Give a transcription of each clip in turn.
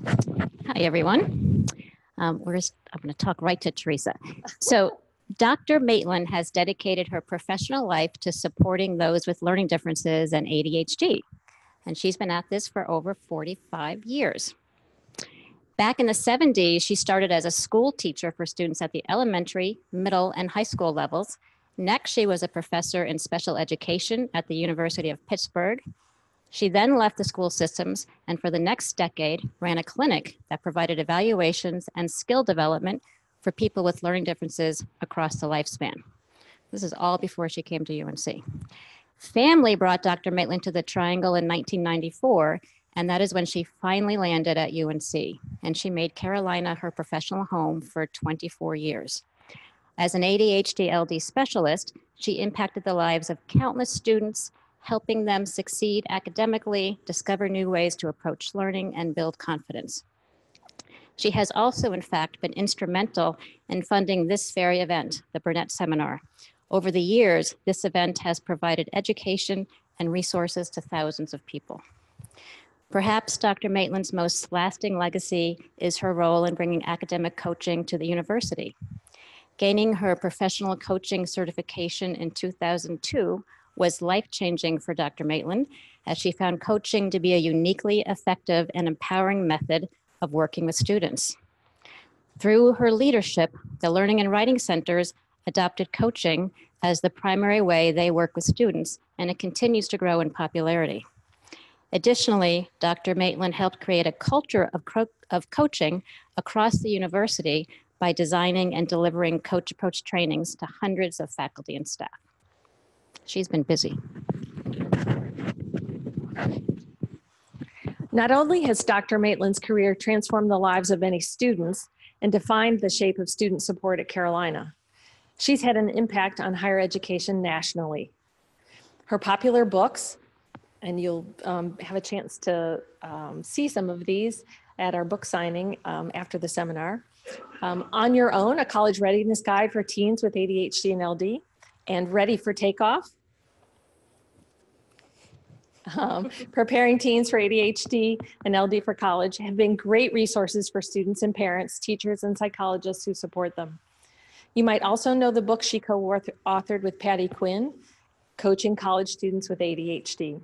Hi, everyone. I'm going to talk right to Theresa. So Dr. Maitland has dedicated her professional life to supporting those with learning differences and ADHD. And she's been at this for over 45 years. Back in the 70s, she started as a school teacher for students at the elementary, middle, and high school levels. Next, she was a professor in special education at the University of Pittsburgh. She then left the school systems and for the next decade ran a clinic that provided evaluations and skill development for people with learning differences across the lifespan. This is all before she came to UNC. Family brought Dr. Maitland to the Triangle in 1994, and that is when she finally landed at UNC. And she made Carolina her professional home for 24 years. As an ADHD LD specialist, she impacted the lives of countless students, helping them succeed academically, discover new ways to approach learning, and build confidence. She has also, in fact, been instrumental in funding this very event, the Burnett Seminar. Over the years, this event has provided education and resources to thousands of people. Perhaps Dr. Maitland's most lasting legacy is her role in bringing academic coaching to the university. Gaining her professional coaching certification in 2002 was life-changing for Dr. Maitland, as she found coaching to be a uniquely effective and empowering method of working with students. Through her leadership, the Learning and Writing Centers adopted coaching as the primary way they work with students, and it continues to grow in popularity. Additionally, Dr. Maitland helped create a culture of coaching across the university by designing and delivering coach approach trainings to hundreds of faculty and staff. She's been busy. Not only has Dr. Maitland's career transformed the lives of many students and defined the shape of student support at Carolina, she's had an impact on higher education nationally. Her popular books, and you'll have a chance to see some of these at our book signing after the seminar. On Your Own, a college readiness guide for teens with ADHD and LD, and Ready for Takeoff, preparing teens for ADHD and LD for college, have been great resources for students and parents, teachers, and psychologists who support them. You might also know the book she co-authored with Patty Quinn, Coaching College Students with ADHD.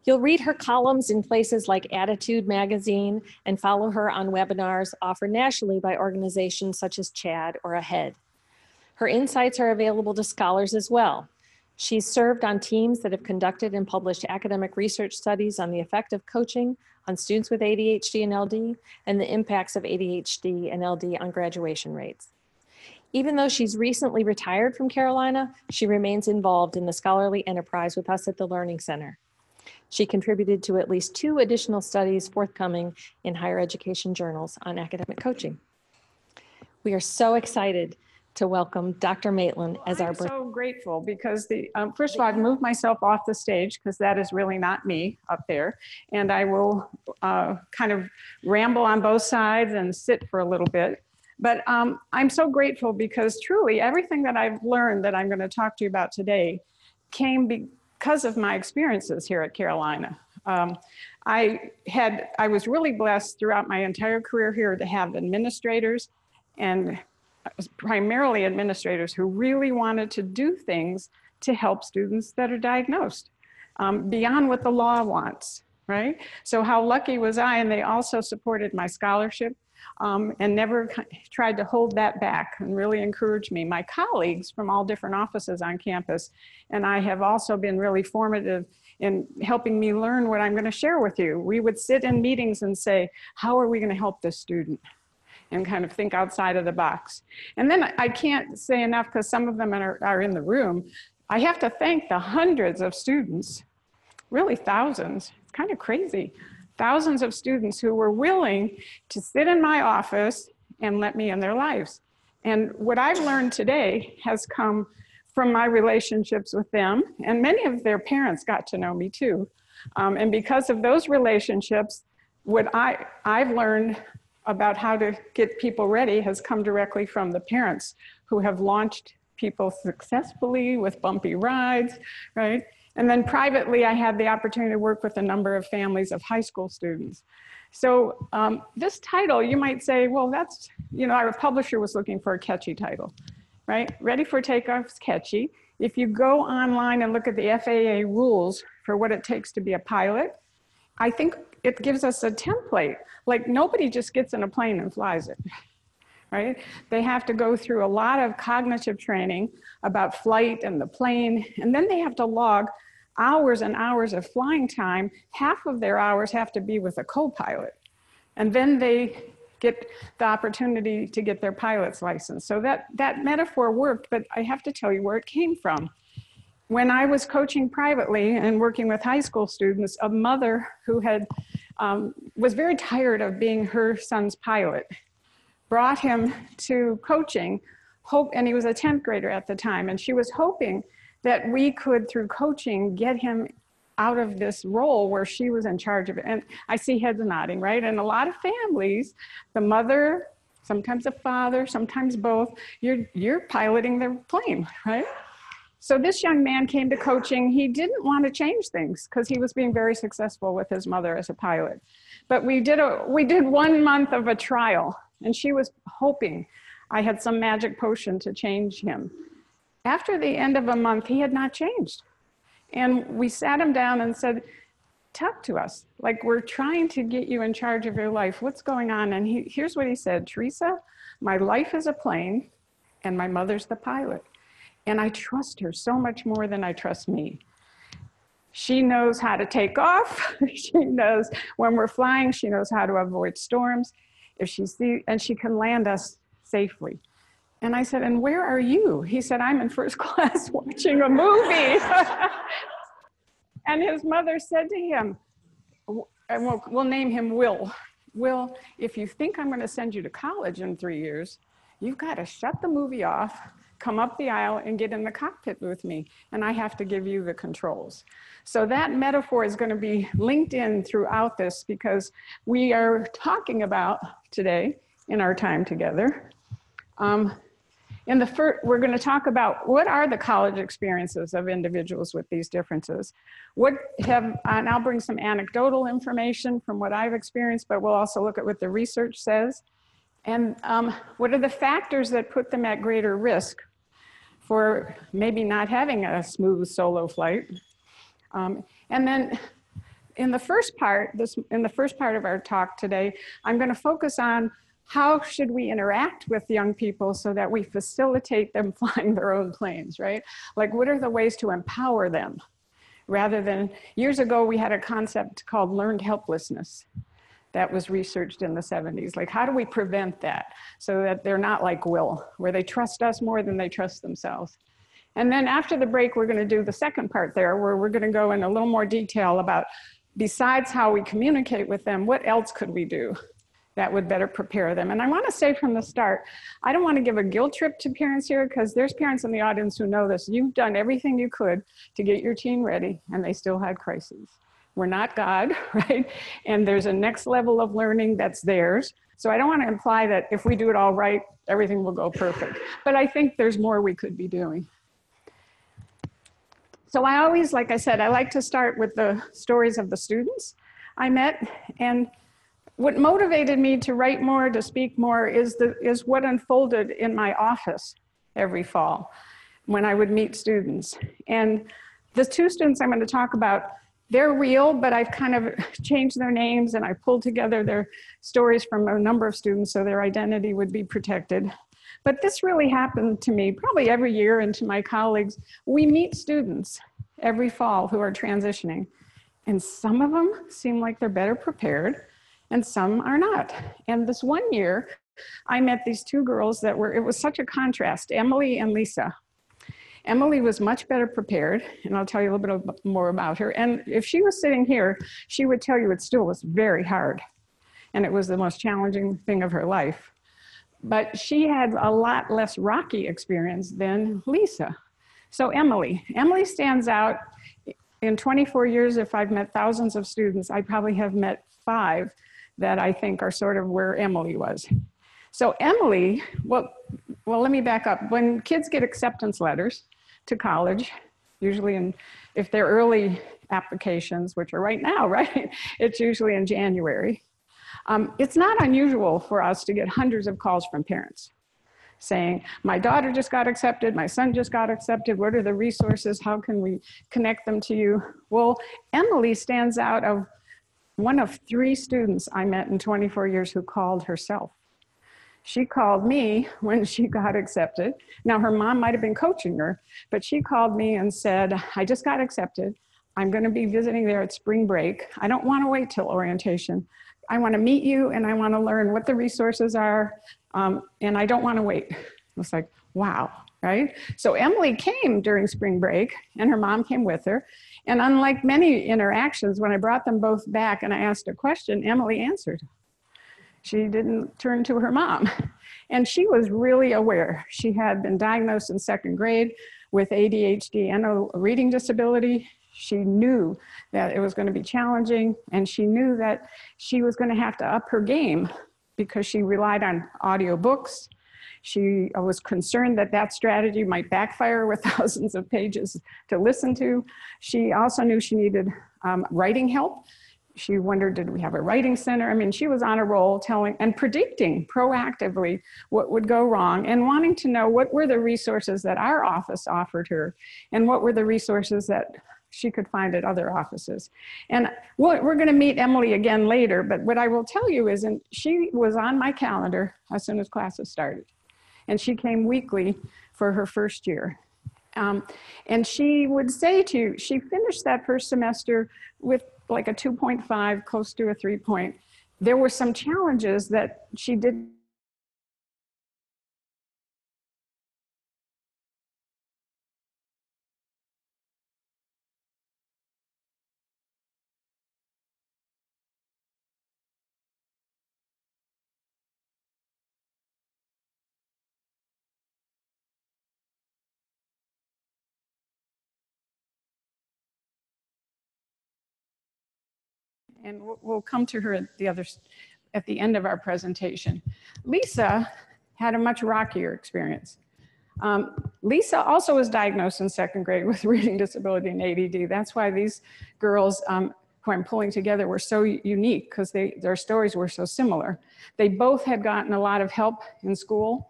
You'll read her columns in places like Attitude Magazine and follow her on webinars offered nationally by organizations such as CHAD or AHEAD. Her insights are available to scholars as well. She's served on teams that have conducted and published academic research studies on the effect of coaching on students with ADHD and LD and the impacts of ADHD and LD on graduation rates. Even though she's recently retired from Carolina, she remains involved in the scholarly enterprise with us at the Learning Center. She contributed to at least 2 additional studies forthcoming in higher education journals on academic coaching. We are so excited to welcome Dr. Maitland as our... I'm so grateful because first of all, I've moved myself off the stage because that is really not me up there. And I will kind of ramble on both sides and sit for a little bit. But I'm so grateful because truly everything that I've learned that I'm going to talk to you about today came because of my experiences here at Carolina. I was really blessed throughout my entire career here to have administrators, and primarily administrators who really wanted to do things to help students that are diagnosed beyond what the law wants, right? So how lucky was I? And they also supported my scholarship and never tried to hold that back and really encouraged me. My colleagues from all different offices on campus and I have also been really formative in helping me learn what I'm going to share with you. We would sit in meetings and say, how are we going to help this student? And kind of think outside of the box. And then I can't say enough because some of them are in the room. I have to thank the hundreds of students, really thousands, it's kind of crazy. Thousands of students who were willing to sit in my office and let me in their lives. And what I've learned today has come from my relationships with them, and many of their parents got to know me too. And because of those relationships, what I've learned about how to get people ready has come directly from the parents who have launched people successfully with bumpy rides, right? And then privately, I had the opportunity to work with a number of families of high school students. So this title, you might say, well, that's, our publisher was looking for a catchy title, right? Ready for Takeoff is catchy. If you go online and look at the FAA rules for what it takes to be a pilot, I think it gives us a template. Like, nobody just gets in a plane and flies it, right? They have to go through a lot of cognitive training about flight and the plane, and then they have to log hours and hours of flying time. Half of their hours have to be with a co-pilot, and then they get the opportunity to get their pilot's license. So that metaphor worked, but I have to tell you where it came from. When I was coaching privately and working with high school students, a mother who was very tired of being her son's pilot brought him to coaching, and he was a 10th grader at the time, and she was hoping that we could, through coaching, get him out of this role where she was in charge of it. And I see heads nodding, right? And a lot of families, the mother, sometimes the father, sometimes both, you're piloting the plane, right? So this young man came to coaching. He didn't want to change things because he was being very successful with his mother as a pilot. But we did 1 month of a trial, and she was hoping I had some magic potion to change him. After the end of a month, he had not changed. And we sat him down and said, talk to us. Like, we're trying to get you in charge of your life. What's going on? And here's what he said: Theresa, my life is a plane and my mother's the pilot. And I trust her so much more than I trust me. She knows how to take off. She knows when we're flying, she knows how to avoid storms. And she can land us safely. And I said, and where are you? He said, I'm in first class watching a movie. And his mother said to him, and we'll name him Will. Will, if you think I'm going to send you to college in 3 years, you've got to shut the movie off, come up the aisle and get in the cockpit with me. And I have to give you the controls. So that metaphor is going to be linked in throughout this, because we are talking about today in our time together. We're going to talk about what are the college experiences of individuals with these differences. And I'll bring some anecdotal information from what I've experienced, but we'll also look at what the research says. And what are the factors that put them at greater risk for maybe not having a smooth solo flight. And then in the first part of our talk today, I'm going to focus on how should we interact with young people so that we facilitate them flying their own planes, right? Like, what are the ways to empower them? Rather than, years ago, we had a concept called learned helplessness that was researched in the 70s. Like, how do we prevent that so that they're not like Will, where they trust us more than they trust themselves? And then after the break, we're going to do the second part there, where we're going to go in a little more detail about, besides how we communicate with them, what else could we do that would better prepare them? And I want to say from the start, I don't want to give a guilt trip to parents here, because there's parents in the audience who know this. You've done everything you could to get your teen ready, and they still had crises. We're not God, right? And there's a next level of learning that's theirs. So I don't want to imply that if we do it all right, everything will go perfect. But I think there's more we could be doing. So I always, like I said, I like to start with the stories of the students I met. And what motivated me to write more, to speak more, is what unfolded in my office every fall when I would meet students. And the two students I'm going to talk about, they're real, but I've kind of changed their names, and I pulled together their stories from a number of students so their identity would be protected. But this really happened to me probably every year, and to my colleagues. We meet students every fall who are transitioning, and some of them seem like they're better prepared, and some are not. And this one year, I met these two girls it was such a contrast, Emily and Lisa. Emily was much better prepared, and I'll tell you a little bit more about her. And if she was sitting here, she would tell you it still was very hard, and it was the most challenging thing of her life. But she had a lot less rocky experience than Lisa. So Emily stands out. In 24 years, if I've met thousands of students, I probably have met 5 that I think are sort of where Emily was. So Emily, well, let me back up. When kids get acceptance letters to college, usually if they're early applications, which are right now, right? It's usually in January. It's not unusual for us to get hundreds of calls from parents saying, my daughter just got accepted, my son just got accepted, what are the resources, how can we connect them to you? Well, Emily stands out of one of 3 students I met in 24 years who called herself. She called me when she got accepted. Now, her mom might have been coaching her, but she called me and said, I just got accepted. I'm going to be visiting there at spring break. I don't want to wait till orientation. I want to meet you and I want to learn what the resources are, and I don't want to wait. I was like, wow, right? So Emily came during spring break and her mom came with her. And unlike many interactions, when I brought them both back and I asked a question, Emily answered. She didn't turn to her mom. And she was really aware. She had been diagnosed in 2nd grade with ADHD and a reading disability. She knew that it was going to be challenging, and she knew that she was going to have to up her game because she relied on audiobooks. She was concerned that that strategy might backfire with thousands of pages to listen to. She also knew she needed writing help. She wondered, did we have a writing center? I mean, she was on a roll telling and predicting proactively what would go wrong and wanting to know what were the resources that our office offered her and what were the resources that she could find at other offices. And we're going to meet Emily again later, but what I will tell you is she was on my calendar as soon as classes started. And she came weekly for her first year. And she would say to you, she finished that first semester with like a 2.5, close to a 3 point. There were some challenges that she did. And we'll come to her at the end of our presentation. Lisa had a much rockier experience. Lisa also was diagnosed in 2nd grade with reading disability and ADD. That's why these girls who I'm pulling together were so unique, because their stories were so similar. They both had gotten a lot of help in school,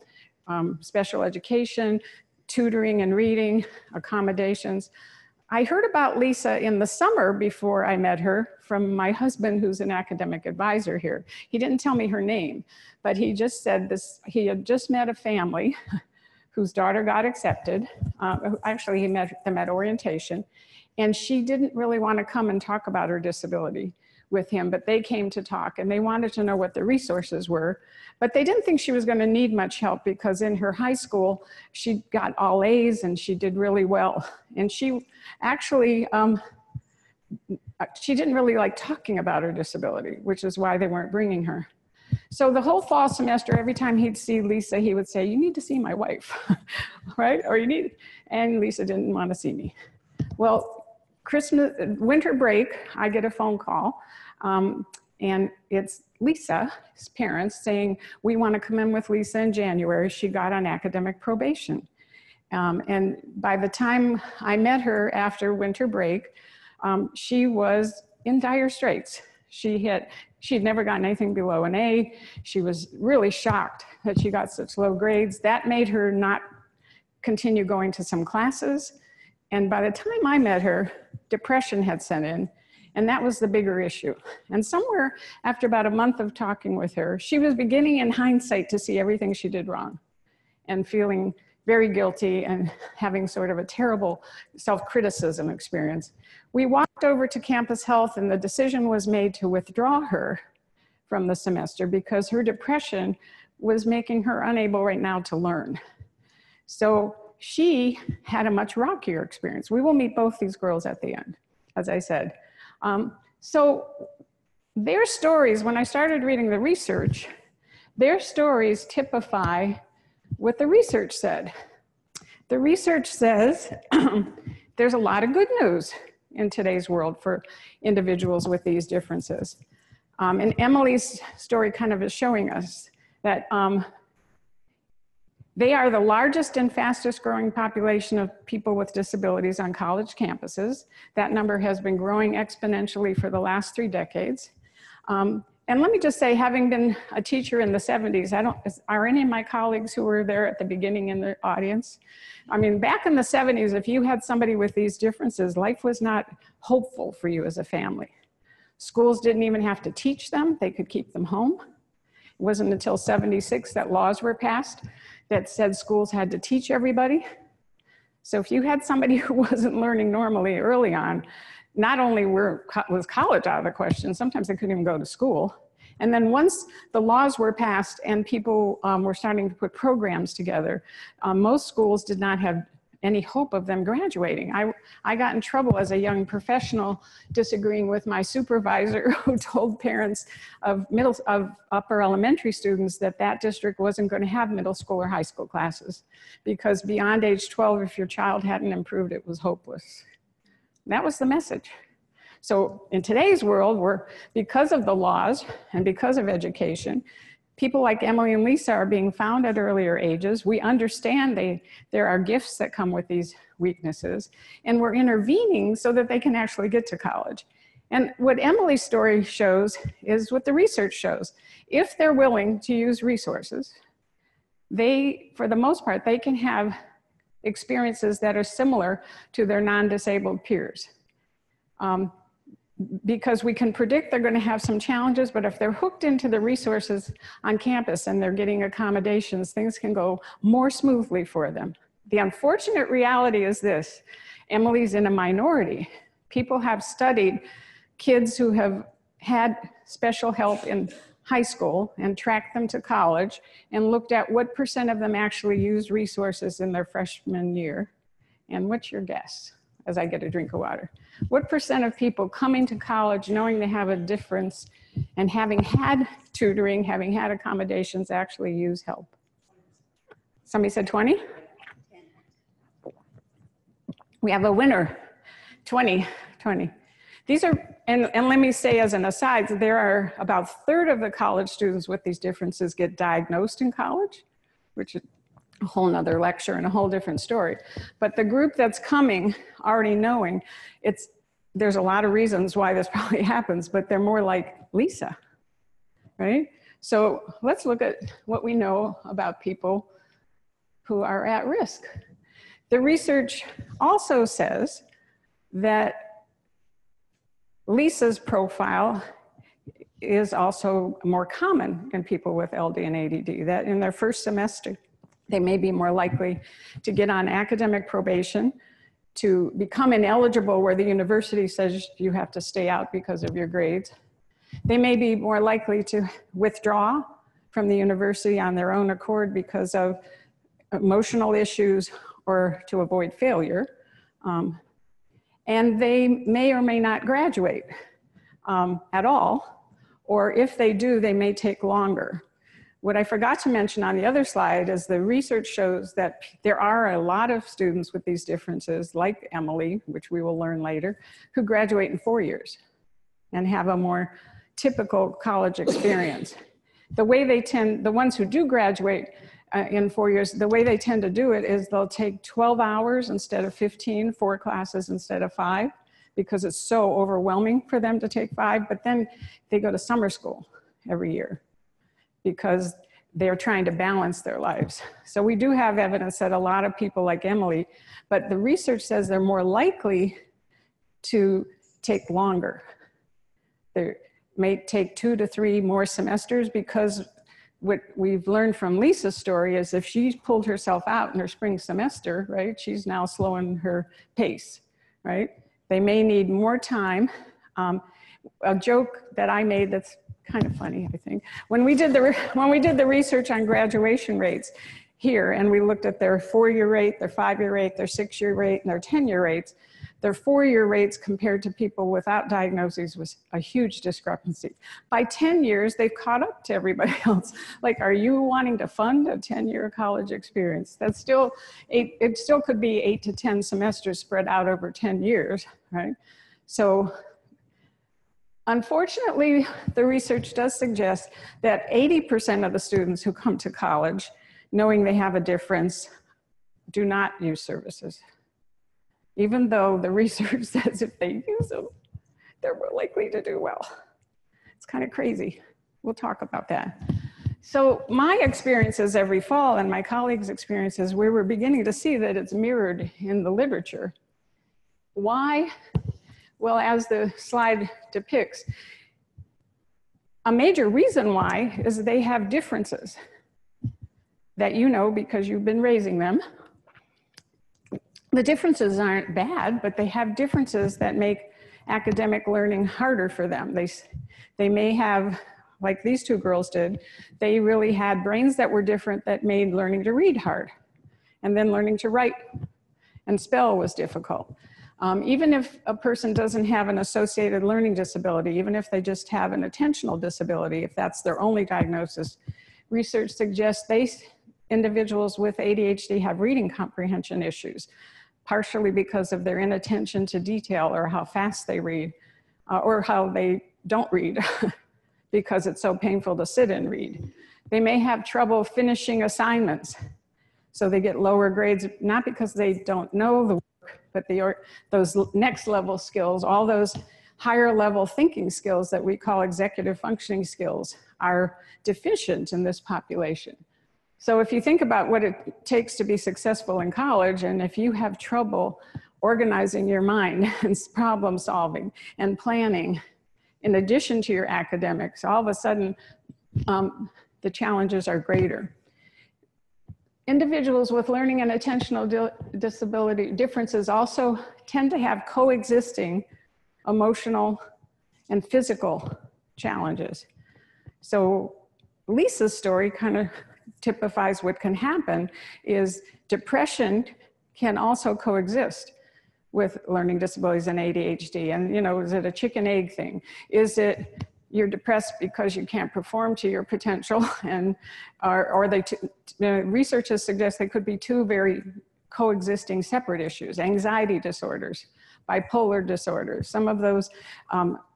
special education, tutoring and reading, accommodations. I heard about Lisa in the summer before I met her from my husband, who's an academic advisor here. He didn't tell me her name, but he just said this, he had just met a family whose daughter got accepted. Actually, he met them at orientation, and she didn't really want to come and talk about her disability with him, but they came to talk and they wanted to know what the resources were, but they didn't think she was going to need much help because in her high school, she got all A's and she did really well. And she actually, she didn't really like talking about her disability, which is why they weren't bringing her. So the whole fall semester, every time he'd see Lisa, he would say, you need to see my wife, right? Or you need, and Lisa didn't want to see me. Well, winter break, I get a phone call, and it's Lisa's parents saying, we want to come in with Lisa in January. She got on academic probation. And by the time I met her after winter break, she was in dire straits. She'd never gotten anything below an A. She was really shocked that she got such low grades. That made her not continue going to some classes. And by the time I met her, depression had set in, and that was the bigger issue. And somewhere after about a month of talking with her, she was beginning in hindsight to see everything she did wrong and feeling very guilty and having sort of a terrible self-criticism experience. We walked over to Campus Health and the decision was made to withdraw her from the semester because her depression was making her unable right now to learn. So she had a much rockier experience. We will meet both these girls at the end, as I said. So their stories, when I started reading the research, their stories typify what the research said. The research says there's a lot of good news in today's world for individuals with these differences. And Emily's story kind of is showing us that they are the largest and fastest growing population of people with disabilities on college campuses. That number has been growing exponentially for the last 3 decades. And let me just say, having been a teacher in the 70s, are any of my colleagues who were there at the beginning in the audience? I mean, back in the 70s, if you had somebody with these differences, life was not hopeful for you as a family. Schools didn't even have to teach them. They could keep them home. It wasn't until 76 that laws were passed that said schools had to teach everybody. So if you had somebody who wasn't learning normally early on, not only was college out of the question, sometimes they couldn't even go to school. And then once the laws were passed and people were starting to put programs together, most schools did not have any hope of them graduating. I got in trouble as a young professional disagreeing with my supervisor who told parents of upper elementary students that that district wasn't going to have middle school or high school classes because beyond age 12, if your child hadn't improved, it was hopeless. That was the message. So in today's world, because of the laws and because of education, people like Emily and Lisa are being found at earlier ages. We understand there are gifts that come with these weaknesses, and we're intervening so that they can actually get to college. And what Emily's story shows is what the research shows. If they're willing to use resources, for the most part, they can have experiences that are similar to their non-disabled peers. Because we can predict they're going to have some challenges, but if they're hooked into the resources on campus and they're getting accommodations, things can go more smoothly for them. The unfortunate reality is this: Emily's in a minority. People have studied kids who have had special help in high school and tracked them to college and looked at what % of them actually used resources in their freshman year. And what's your guess? As I get a drink of water. What % of people coming to college knowing they have a difference and having had tutoring, having had accommodations, actually use help? Somebody said 20? We have a winner, 20. These are, and let me say as an aside, there are about a third of the college students with these differences get diagnosed in college, which is a whole nother lecture and a whole different story. But the group that's coming, already knowing, there's a lot of reasons why this probably happens, but they're more like Lisa, right? So let's look at what we know about people who are at risk. The research also says that Lisa's profile is also more common in people with LD and ADD, that in their first semester, they may be more likely to get on academic probation, to become ineligible where the university says you have to stay out because of your grades. They may be more likely to withdraw from the university on their own accord because of emotional issues or to avoid failure. And they may or may not graduate at all, or if they do, they may take longer. What I forgot to mention on the other slide is the research shows that there are a lot of students with these differences, like Emily, which we will learn later, who graduate in 4 years and have a more typical college experience. The way the ones who do graduate in 4 years, the way they tend to do it is they'll take 12 hours instead of 15, 4 classes instead of 5, because it's so overwhelming for them to take 5, but then they go to summer school every year, because they're trying to balance their lives. So we do have evidence that a lot of people like Emily, but the research says they're more likely to take longer. They may take 2 to 3 more semesters, because what we've learned from Lisa's story is if she pulled herself out in her spring semester, right, she's now slowing her pace, right? They may need more time. A joke that I made that's kind of funny, I think. When we did the research on graduation rates here, and we looked at their 4-year rate, their 5-year rate, their 6-year rate, and their 10-year rates, their 4-year rates compared to people without diagnoses was a huge discrepancy. By 10 years, they've caught up to everybody else. Like, are you wanting to fund a 10-year college experience? That's still, it still could be 8 to 10 semesters spread out over 10 years, right? So, unfortunately, the research does suggest that 80% of the students who come to college, knowing they have a difference, do not use services. Even though the research says if they use them, they're more likely to do well. It's kind of crazy. we'll talk about that. So my experiences every fall and my colleagues' experiences, we were beginning to see that it's mirrored in the literature. Why? Well, as the slide depicts, a major reason why is they have differences that you know because you've been raising them. The differences aren't bad, but they have differences that make academic learning harder for them. They may have, like these two girls did, they really had brains that were different that made learning to read hard. And then learning to write and spell was difficult. Even if a person doesn't have an associated learning disability, even if they just have an attentional disability, if that's their only diagnosis, research suggests individuals with ADHD have reading comprehension issues, partially because of their inattention to detail or how fast they read, or how they don't read because it's so painful to sit and read. They may have trouble finishing assignments, so they get lower grades, not because they don't know the work, but those next level skills, all those higher level thinking skills that we call executive functioning skills are deficient in this population. So if you think about what it takes to be successful in college, and if you have trouble organizing your mind and problem solving and planning, in addition to your academics, all of a sudden the challenges are greater. Individuals with learning and attentional disability differences also tend to have coexisting emotional and physical challenges. So Lisa's story kind of typifies what can happen is depression can also coexist with learning disabilities and ADHD. And, you know, is it a chicken egg thing? Is it you're depressed because you can't perform to your potential? And researchers suggest they could be two very coexisting separate issues: anxiety disorders, bipolar disorders, some of those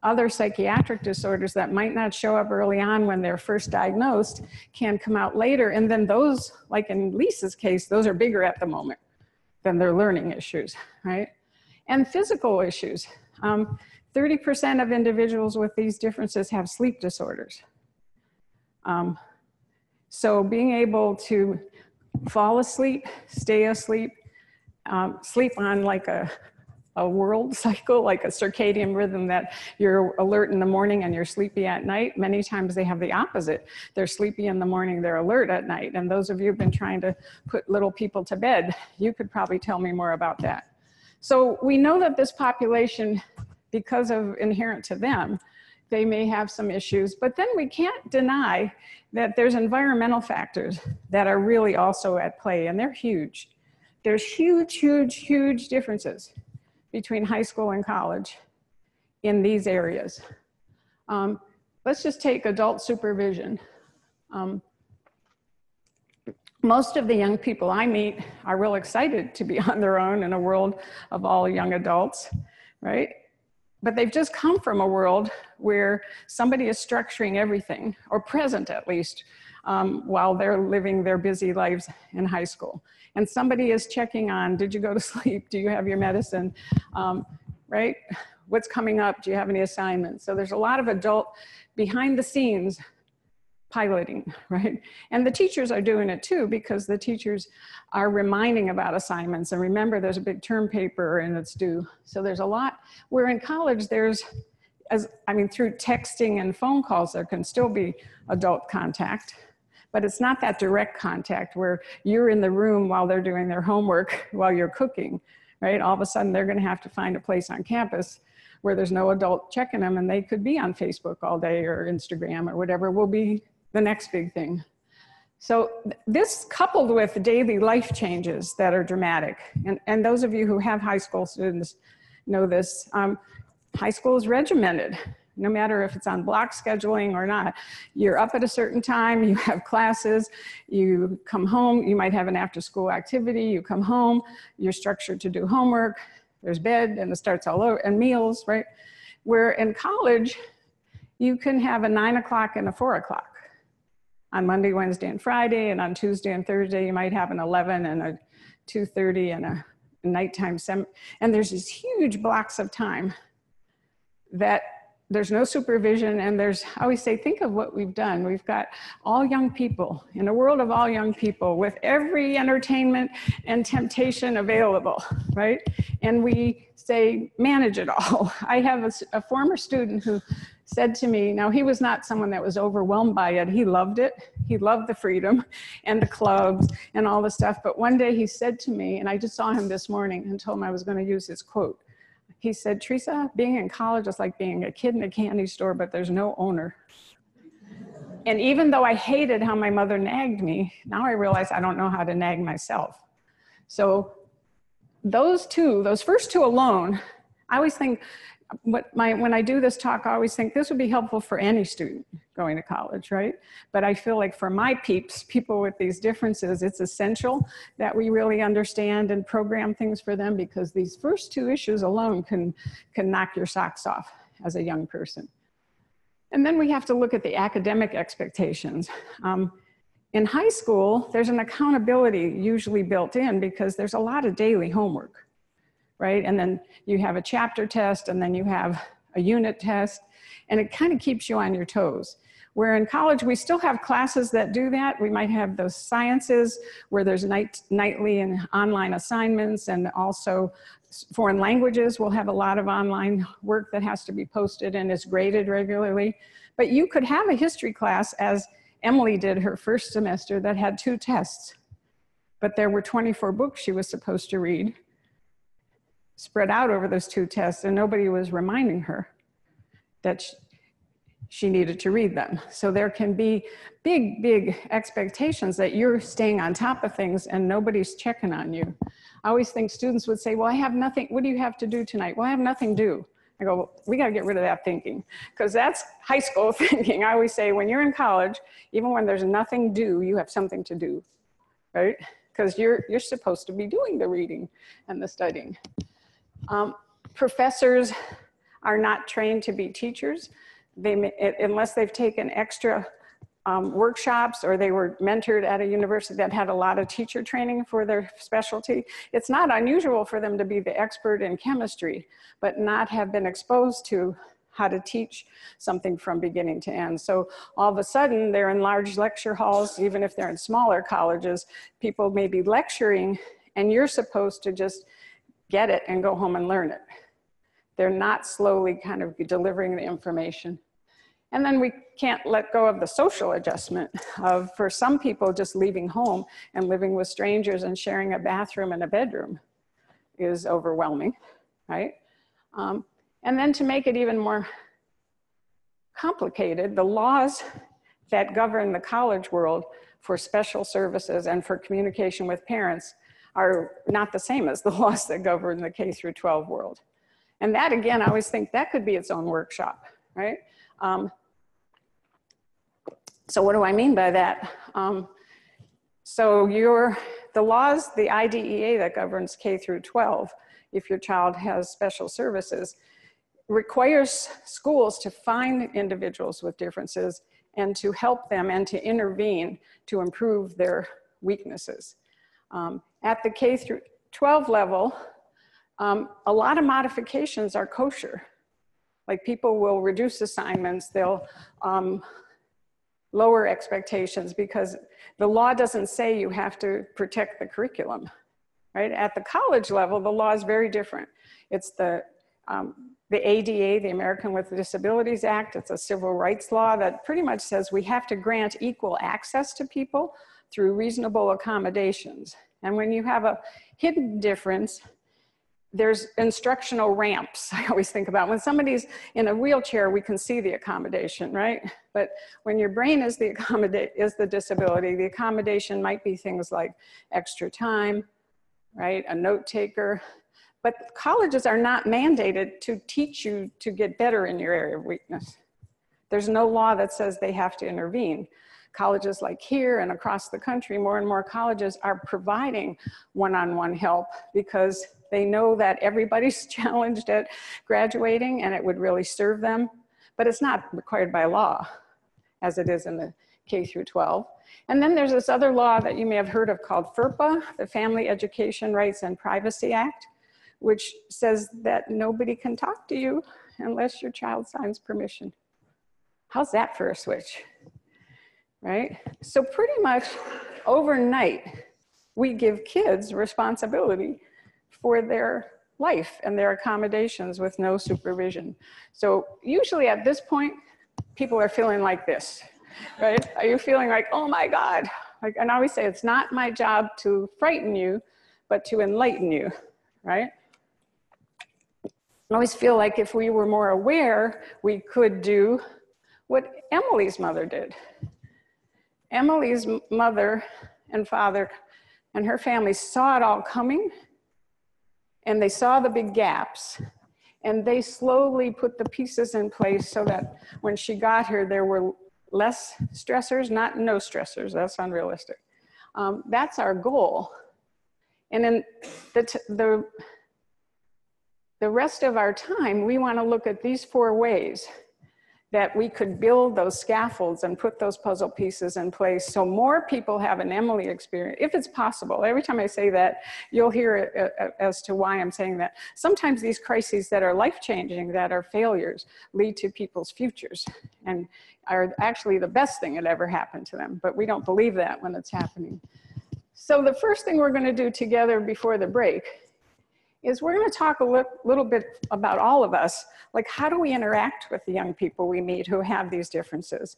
other psychiatric disorders that might not show up early on when they're first diagnosed can come out later. And then those, like in Lisa's case, those are bigger at the moment than their learning issues, right? And physical issues. 30% of individuals with these differences have sleep disorders. So being able to fall asleep, stay asleep, sleep on like a world cycle, like a circadian rhythm that you're alert in the morning and you're sleepy at night. Many times they have the opposite. They're sleepy in the morning, they're alert at night. And those of you who've been trying to put little people to bed, you could probably tell me more about that. So we know that this population, because of inherent to them, they may have some issues, but then we can't deny that there's environmental factors that are really also at play, and they're huge. There's huge, huge, huge differences between high school and college in these areas. Let's just take adult supervision. Most of the young people I meet are real excited to be on their own in a world of all young adults, right? But they've just come from a world where somebody is structuring everything, or present at least, while they're living their busy lives in high school. And somebody is checking on, did you go to sleep? Do you have your medicine? Right? What's coming up? Do you have any assignments? So there's a lot of adult behind the scenes piloting, right? And the teachers are doing it too, because the teachers are reminding about assignments. And remember, there's a big term paper and it's due. So there's a lot, where in college there's, through texting and phone calls, there can still be adult contact, but it's not that direct contact where you're in the room while they're doing their homework, while you're cooking, right? All of a sudden they're gonna have to find a place on campus where there's no adult checking them, and they could be on Facebook all day or Instagram or whatever will be the next big thing. So this, coupled with daily life changes that are dramatic, and those of you who have high school students know this, high school is regimented, no matter if it's on block scheduling or not. You're up at a certain time, you have classes, you come home, you might have an after school activity, you come home, you're structured to do homework, there's bed, and it starts all over, and meals, right? Where in college, you can have a 9 o'clock and a 4 o'clock. On Monday, Wednesday, and Friday, and on Tuesday and Thursday, you might have an 11 and a 2:30 and a nighttime and there's these huge blocks of time that there's no supervision, and I always say, think of what we've done. We've got all young people, in a world of all young people, with every entertainment and temptation available, right? And we say, manage it all. I have a former student who said to me, now he was not someone that was overwhelmed by it. He loved it. He loved the freedom and the clubs and all the stuff. But one day he said to me, and I just saw him this morning and told him I was going to use his quote. He said, Theresa, being in college is like being a kid in a candy store, but there's no owner. And even though I hated how my mother nagged me, now I realize I don't know how to nag myself. So those first two alone, I always think, when I do this talk, I always think this would be helpful for any student going to college, right? But I feel like for my peeps, people with these differences, it's essential that we really understand and program things for them, because these first two issues alone can knock your socks off as a young person. And then we have to look at the academic expectations. In high school, there's an accountability usually built in because there's a lot of daily homework. Right? And then you have a chapter test, and then you have a unit test, and it kind of keeps you on your toes. Where in college, we still have classes that do that. We might have those sciences where there's nightly and online assignments, and also foreign languages will have a lot of online work that has to be posted and is graded regularly. But you could have a history class, as Emily did her first semester, that had 2 tests. But there were 24 books she was supposed to read, spread out over those 2 tests, and nobody was reminding her that she needed to read them. So there can be big, big expectations that you're staying on top of things and nobody's checking on you. I always think students would say, well, I have nothing, what do you have to do tonight? Well, I have nothing due. I go, well, we gotta get rid of that thinking, because that's high school thinking. I always say, when you're in college, even when there's nothing due, you have something to do, right? Because you're supposed to be doing the reading and the studying. Professors are not trained to be teachers. Unless they've taken extra workshops, or they were mentored at a university that had a lot of teacher training for their specialty. It's not unusual for them to be the expert in chemistry, but not have been exposed to how to teach something from beginning to end. So all of a sudden, they're in large lecture halls, even if they're in smaller colleges, people may be lecturing, and you're supposed to just get it and go home and learn it. They're not slowly kind of delivering the information. And then we can't let go of the social adjustment of, for some people, just leaving home and living with strangers and sharing a bathroom and a bedroom is overwhelming, right? And then to make it even more complicated, the laws that govern the college world for special services and for communication with parents are not the same as the laws that govern the K through 12 world. And that, again, I always think that could be its own workshop, right? So what do I mean by that? So the laws, the IDEA that governs K through 12, if your child has special services, requires schools to find individuals with differences and to help them and to intervene to improve their weaknesses. At the K through 12 level, a lot of modifications are kosher. Like, people will reduce assignments, they'll lower expectations, because the law doesn't say you have to protect the curriculum, right? At the college level, the law is very different. It's the ADA, the American with Disabilities Act. It's a civil rights law that pretty much says we have to grant equal access to people through reasonable accommodations. And when you have a hidden difference, there's instructional ramps. I always think about when somebody's in a wheelchair, we can see the accommodation, right? But when your brain is the disability, the accommodation might be things like extra time, right? A note taker. But colleges are not mandated to teach you to get better in your area of weakness. There's no law that says they have to intervene. Colleges like here and across the country, more and more colleges are providing one-on-one help because they know that everybody's challenged at graduating and it would really serve them, but it's not required by law as it is in the K through 12. And then there's this other law that you may have heard of called FERPA, the Family Education Rights and Privacy Act, which says that nobody can talk to you unless your child signs permission. How's that for a switch, right? So pretty much overnight, we give kids responsibility for their life and their accommodations with no supervision. So usually at this point, people are feeling like this, right? Are you feeling like, oh my God? Like, and I always say, it's not my job to frighten you, but to enlighten you, right? I always feel like if we were more aware, we could do what Emily's mother did. Emily's mother and father and her family saw it all coming, and they saw the big gaps, and they slowly put the pieces in place so that when she got here, there were less stressors, not no stressors, that's unrealistic. That's our goal. And in the rest of our time, we want to look at these 4 ways that we could build those scaffolds and put those puzzle pieces in place so more people have an Emily experience, if it's possible. Every time I say that, you'll hear it as to why I'm saying that. Sometimes these crises that are life-changing, that are failures, lead to people's futures and are actually the best thing that ever happened to them, but we don't believe that when it's happening. So the first thing we're going to do together before the break is we're going to talk a little bit about all of us, like how do we interact with the young people we meet who have these differences?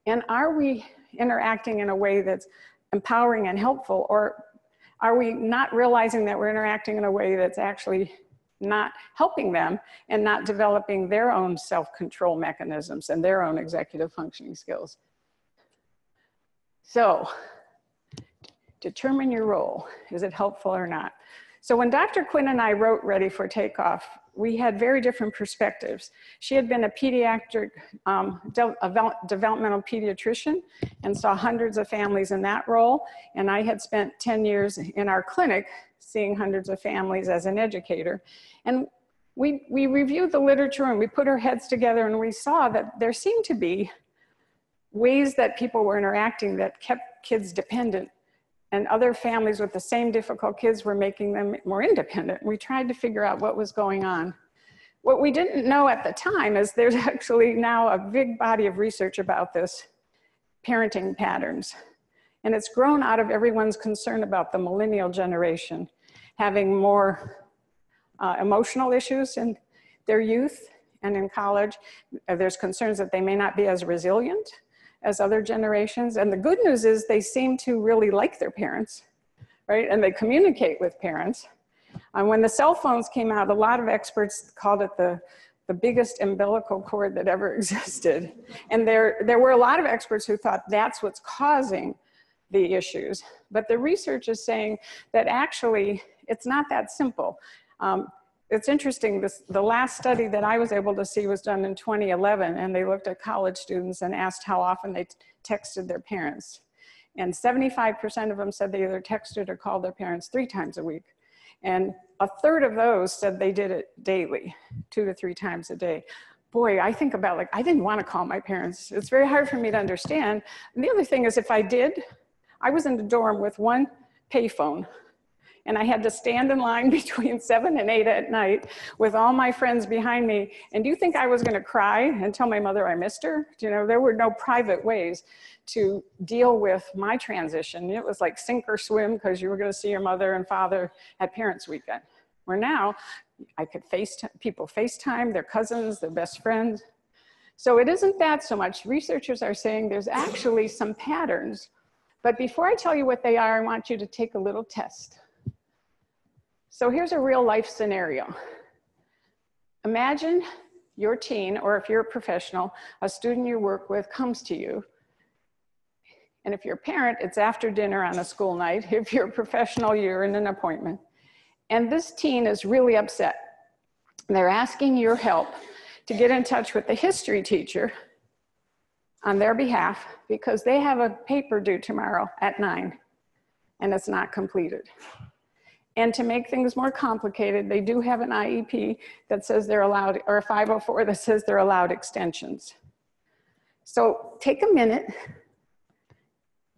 And are we interacting in a way that's empowering and helpful, or are we not realizing that we're interacting in a way that's actually not helping them and not developing their own self-control mechanisms and their own executive functioning skills? So, determine your role. Is it helpful or not? So when Dr. Quinn and I wrote Ready for Takeoff, we had very different perspectives. She had been a pediatric, developmental pediatrician and saw hundreds of families in that role. And I had spent 10 years in our clinic seeing hundreds of families as an educator. And we reviewed the literature and we put our heads together and we saw that there seemed to be ways that people were interacting that kept kids dependent, and other families with the same difficult kids were making them more independent. We tried to figure out what was going on. What we didn't know at the time is there's actually now a big body of research about this, parenting patterns. And it's grown out of everyone's concern about the millennial generation having more emotional issues in their youth and in college. There's concerns that they may not be as resilient as other generations. And the good news is they seem to really like their parents, right? And they communicate with parents. When the cell phones came out, a lot of experts called it the biggest umbilical cord that ever existed. And there were a lot of experts who thought that's what's causing the issues. But the research is saying that actually it's not that simple. It's interesting, the last study that I was able to see was done in 2011, and they looked at college students and asked how often they texted their parents. And 75% of them said they either texted or called their parents 3 times a week. And a third of those said they did it daily, 2 to 3 times a day. Boy, I think about like, I didn't want to call my parents. It's very hard for me to understand. And the other thing is if I did, I was in the dorm with 1 payphone. And I had to stand in line between 7 and 8 at night with all my friends behind me. And do you think I was going to cry and tell my mother I missed her? You know, there were no private ways to deal with my transition. It was like sink or swim because you were going to see your mother and father at Parents' Weekend. Where now, I could people FaceTime their cousins, their best friends. So it isn't that so much. Researchers are saying there's actually some patterns. But before I tell you what they are, I want you to take a little test. So here's a real life scenario. Imagine your teen, or if you're a professional, a student you work with comes to you. And if you're a parent, it's after dinner on a school night. If you're a professional, you're in an appointment. And this teen is really upset. They're asking your help to get in touch with the history teacher on their behalf because they have a paper due tomorrow at 9 and it's not completed. And to make things more complicated, they do have an IEP that says they're allowed, or a 504 that says they're allowed extensions. So take a minute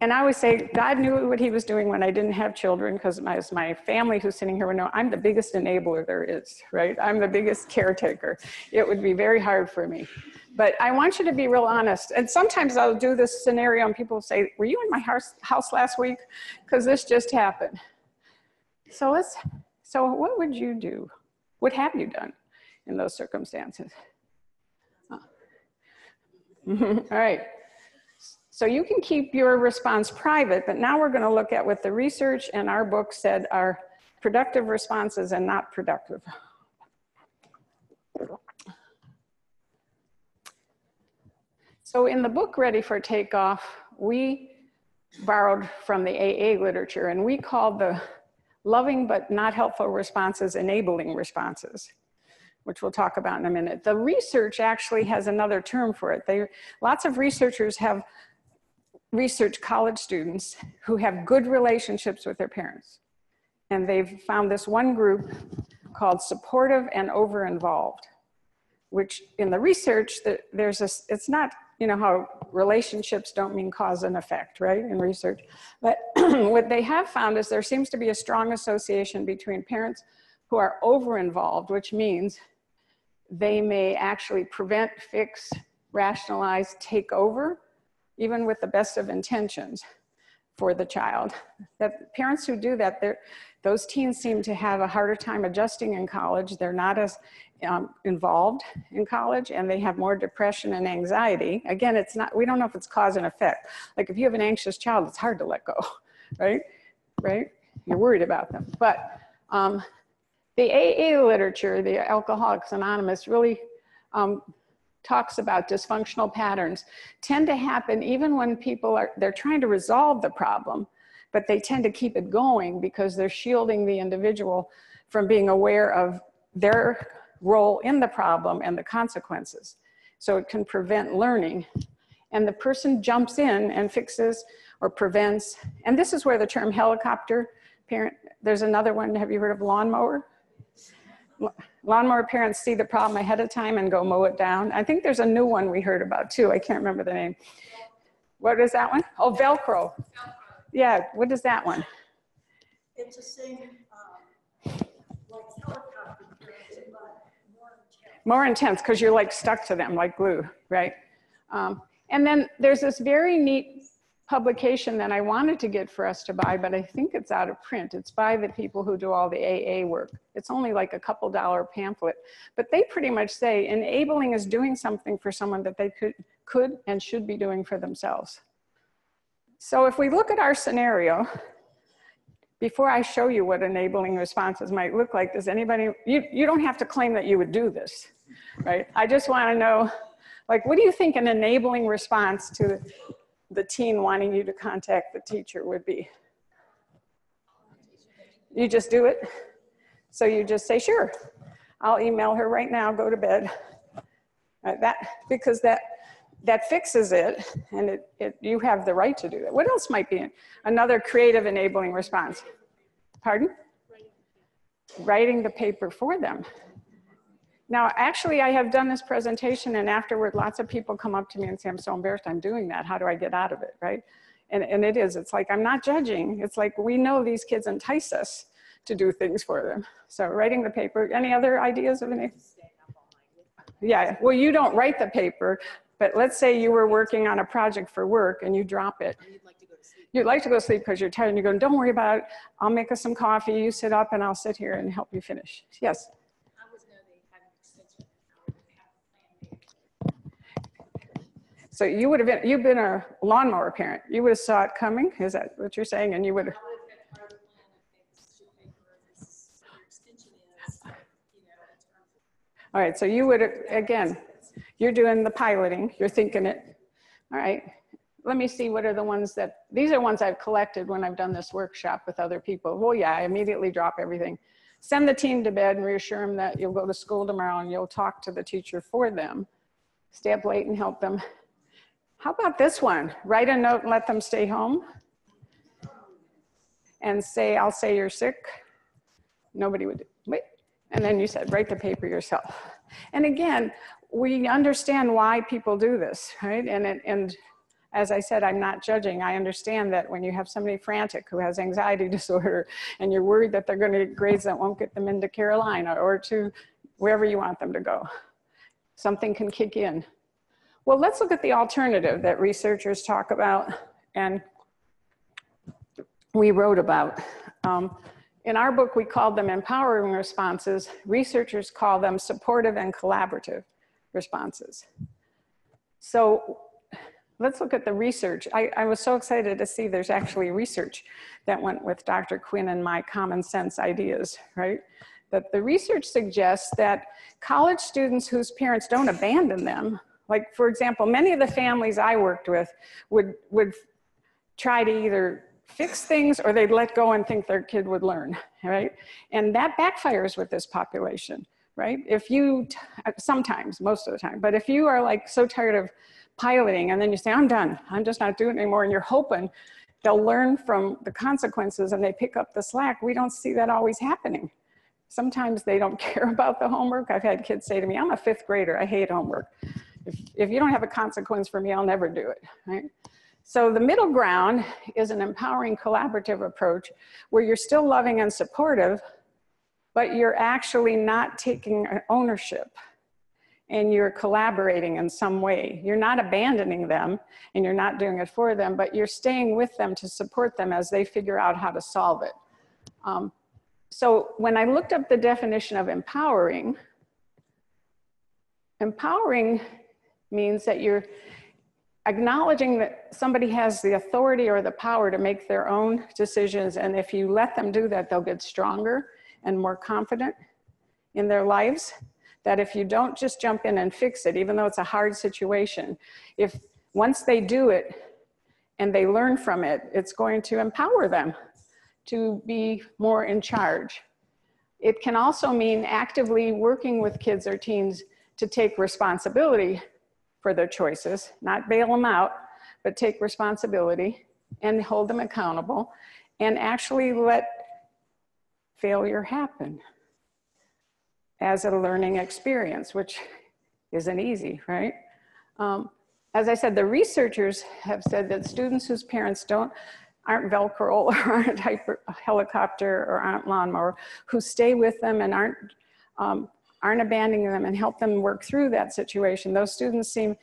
And I always say, God knew what he was doing when I didn't have children, because my family who's sitting here would know I'm the biggest enabler there is, right? I'm the biggest caretaker. It would be very hard for me. But I want you to be real honest. And sometimes I'll do this scenario and people say, were you in my house last week? Because this just happened. So what would you do? What have you done in those circumstances? All right. So you can keep your response private, but now we're going to look at what the research and our book said are productive responses and not productive. So in the book Ready for Takeoff, we borrowed from the AA literature, and we called the loving but not helpful responses enabling responses, which we'll talk about in a minute. The research actually has another term for it. Lots of researchers have researched college students who have good relationships with their parents. And they've found this one group called supportive and over-involved, which in the research, it's not, you know how relationships don't mean cause and effect, right, in research. But what they have found is there seems to be a strong association between parents who are over-involved, which means they may actually prevent, fix, rationalize, take over, even with the best of intentions for the child. That parents who do that, those teens seem to have a harder time adjusting in college. They're not as involved in college, and they have more depression and anxiety. Again, we don't know if it's cause and effect. Like if you have an anxious child, it's hard to let go, right? Right? You're worried about them. But the AA literature, the Alcoholics Anonymous, really talks about dysfunctional patterns tend to happen even when they're trying to resolve the problem, but they tend to keep it going because they're shielding the individual from being aware of their role in the problem and the consequences. So it can prevent learning. And the person jumps in and fixes or prevents. And this is where the term helicopter parent, there's another one, have you heard of lawnmower? Lawnmower parents see the problem ahead of time and go mow it down. I think there's a new one we heard about too. I can't remember the name. What is that one? Oh, Velcro. Yeah, what is that one? It's the same, like helicopter parenting, but more intense. More intense, because you're like stuck to them like glue, right? And then there's this very neat publication that I wanted to get for us to buy, but I think it's out of print. It's by the people who do all the AA work. It's only like a couple $1 pamphlet, but they pretty much say enabling is doing something for someone that they could and should be doing for themselves. So if we look at our scenario, before I show you what enabling responses might look like, does anybody, you don't have to claim that you would do this, right? I just want to know, like, what do you think an enabling response to the teen wanting you to contact the teacher would be? You just do it? So you just say, sure, I'll email her right now, go to bed. Because that fixes it, and you have the right to do that. What else might be another creative enabling response? Pardon? Writing the paper for them. Now, actually, I have done this presentation, and afterward, lots of people come up to me and say, I'm so embarrassed I'm doing that. How do I get out of it, right? And it's like, I'm not judging. It's like, we know these kids entice us to do things for them. So writing the paper, any other ideas of an? Yeah, well, you don't write the paper, but let's say you were working on a project for work and you drop it. You'd like to go to sleep because you're tired and you're going, don't worry about it. I'll make us some coffee. You sit up and I'll sit here and help you finish. Yes? So you would have you've been a lawnmower parent. You would have saw it coming. Is that what you're saying? And you would have. All right, so you would, again, you're doing the piloting, you're thinking it. All right, let me see what are the ones that, these are ones I've collected when I've done this workshop with other people. Well, yeah, I immediately drop everything. Send the teen to bed and reassure them that you'll go to school tomorrow and you'll talk to the teacher for them. Stay up late and help them. How about this one? Write a note and let them stay home. And say, I'll say you're sick. Nobody would, wait. And then you said, write the paper yourself. And again, we understand why people do this, right? And As I said, I'm not judging. I understand that when you have somebody frantic who has anxiety disorder and you're worried that they're going to get grades that won't get them into Carolina or to wherever you want them to go, something can kick in. Well, let's look at the alternative that researchers talk about and we wrote about. In our book, we called them empowering responses. Researchers call them supportive and collaborative responses. So let's look at the research. I was so excited to see there's actually research that went with Dr. Quinn and my common sense ideas, right? That the research suggests that college students whose parents don't abandon them, like for example, many of the families I worked with would try to either fix things or they'd let go and think their kid would learn, right? And that backfires with this population, right? If you, sometimes, most of the time, but if you are like so tired of piloting and then you say, I'm done, I'm just not doing it anymore, and you're hoping they'll learn from the consequences and they pick up the slack, we don't see that always happening. Sometimes they don't care about the homework. I've had kids say to me, I'm a 5th grader, I hate homework. If you don't have a consequence for me, I'll never do it, right? So the middle ground is an empowering collaborative approach where you're still loving and supportive, but you're actually not taking ownership and you're collaborating in some way. You're not abandoning them and you're not doing it for them, but you're staying with them to support them as they figure out how to solve it. So when I looked up the definition of empowering, empowering means that you're acknowledging that somebody has the authority or the power to make their own decisions, and if you let them do that, they'll get stronger and more confident in their lives. That if you don't just jump in and fix it, even though it's a hard situation, if once they do it and they learn from it, it's going to empower them to be more in charge. It can also mean actively working with kids or teens to take responsibility for their choices, not bail them out, but take responsibility and hold them accountable and actually let failure happen as a learning experience, which isn't easy, right? As I said, the researchers have said that students whose parents aren't Velcro or aren't helicopter or aren't lawnmower, who stay with them and aren't abandoning them and help them work through that situation. Those students seem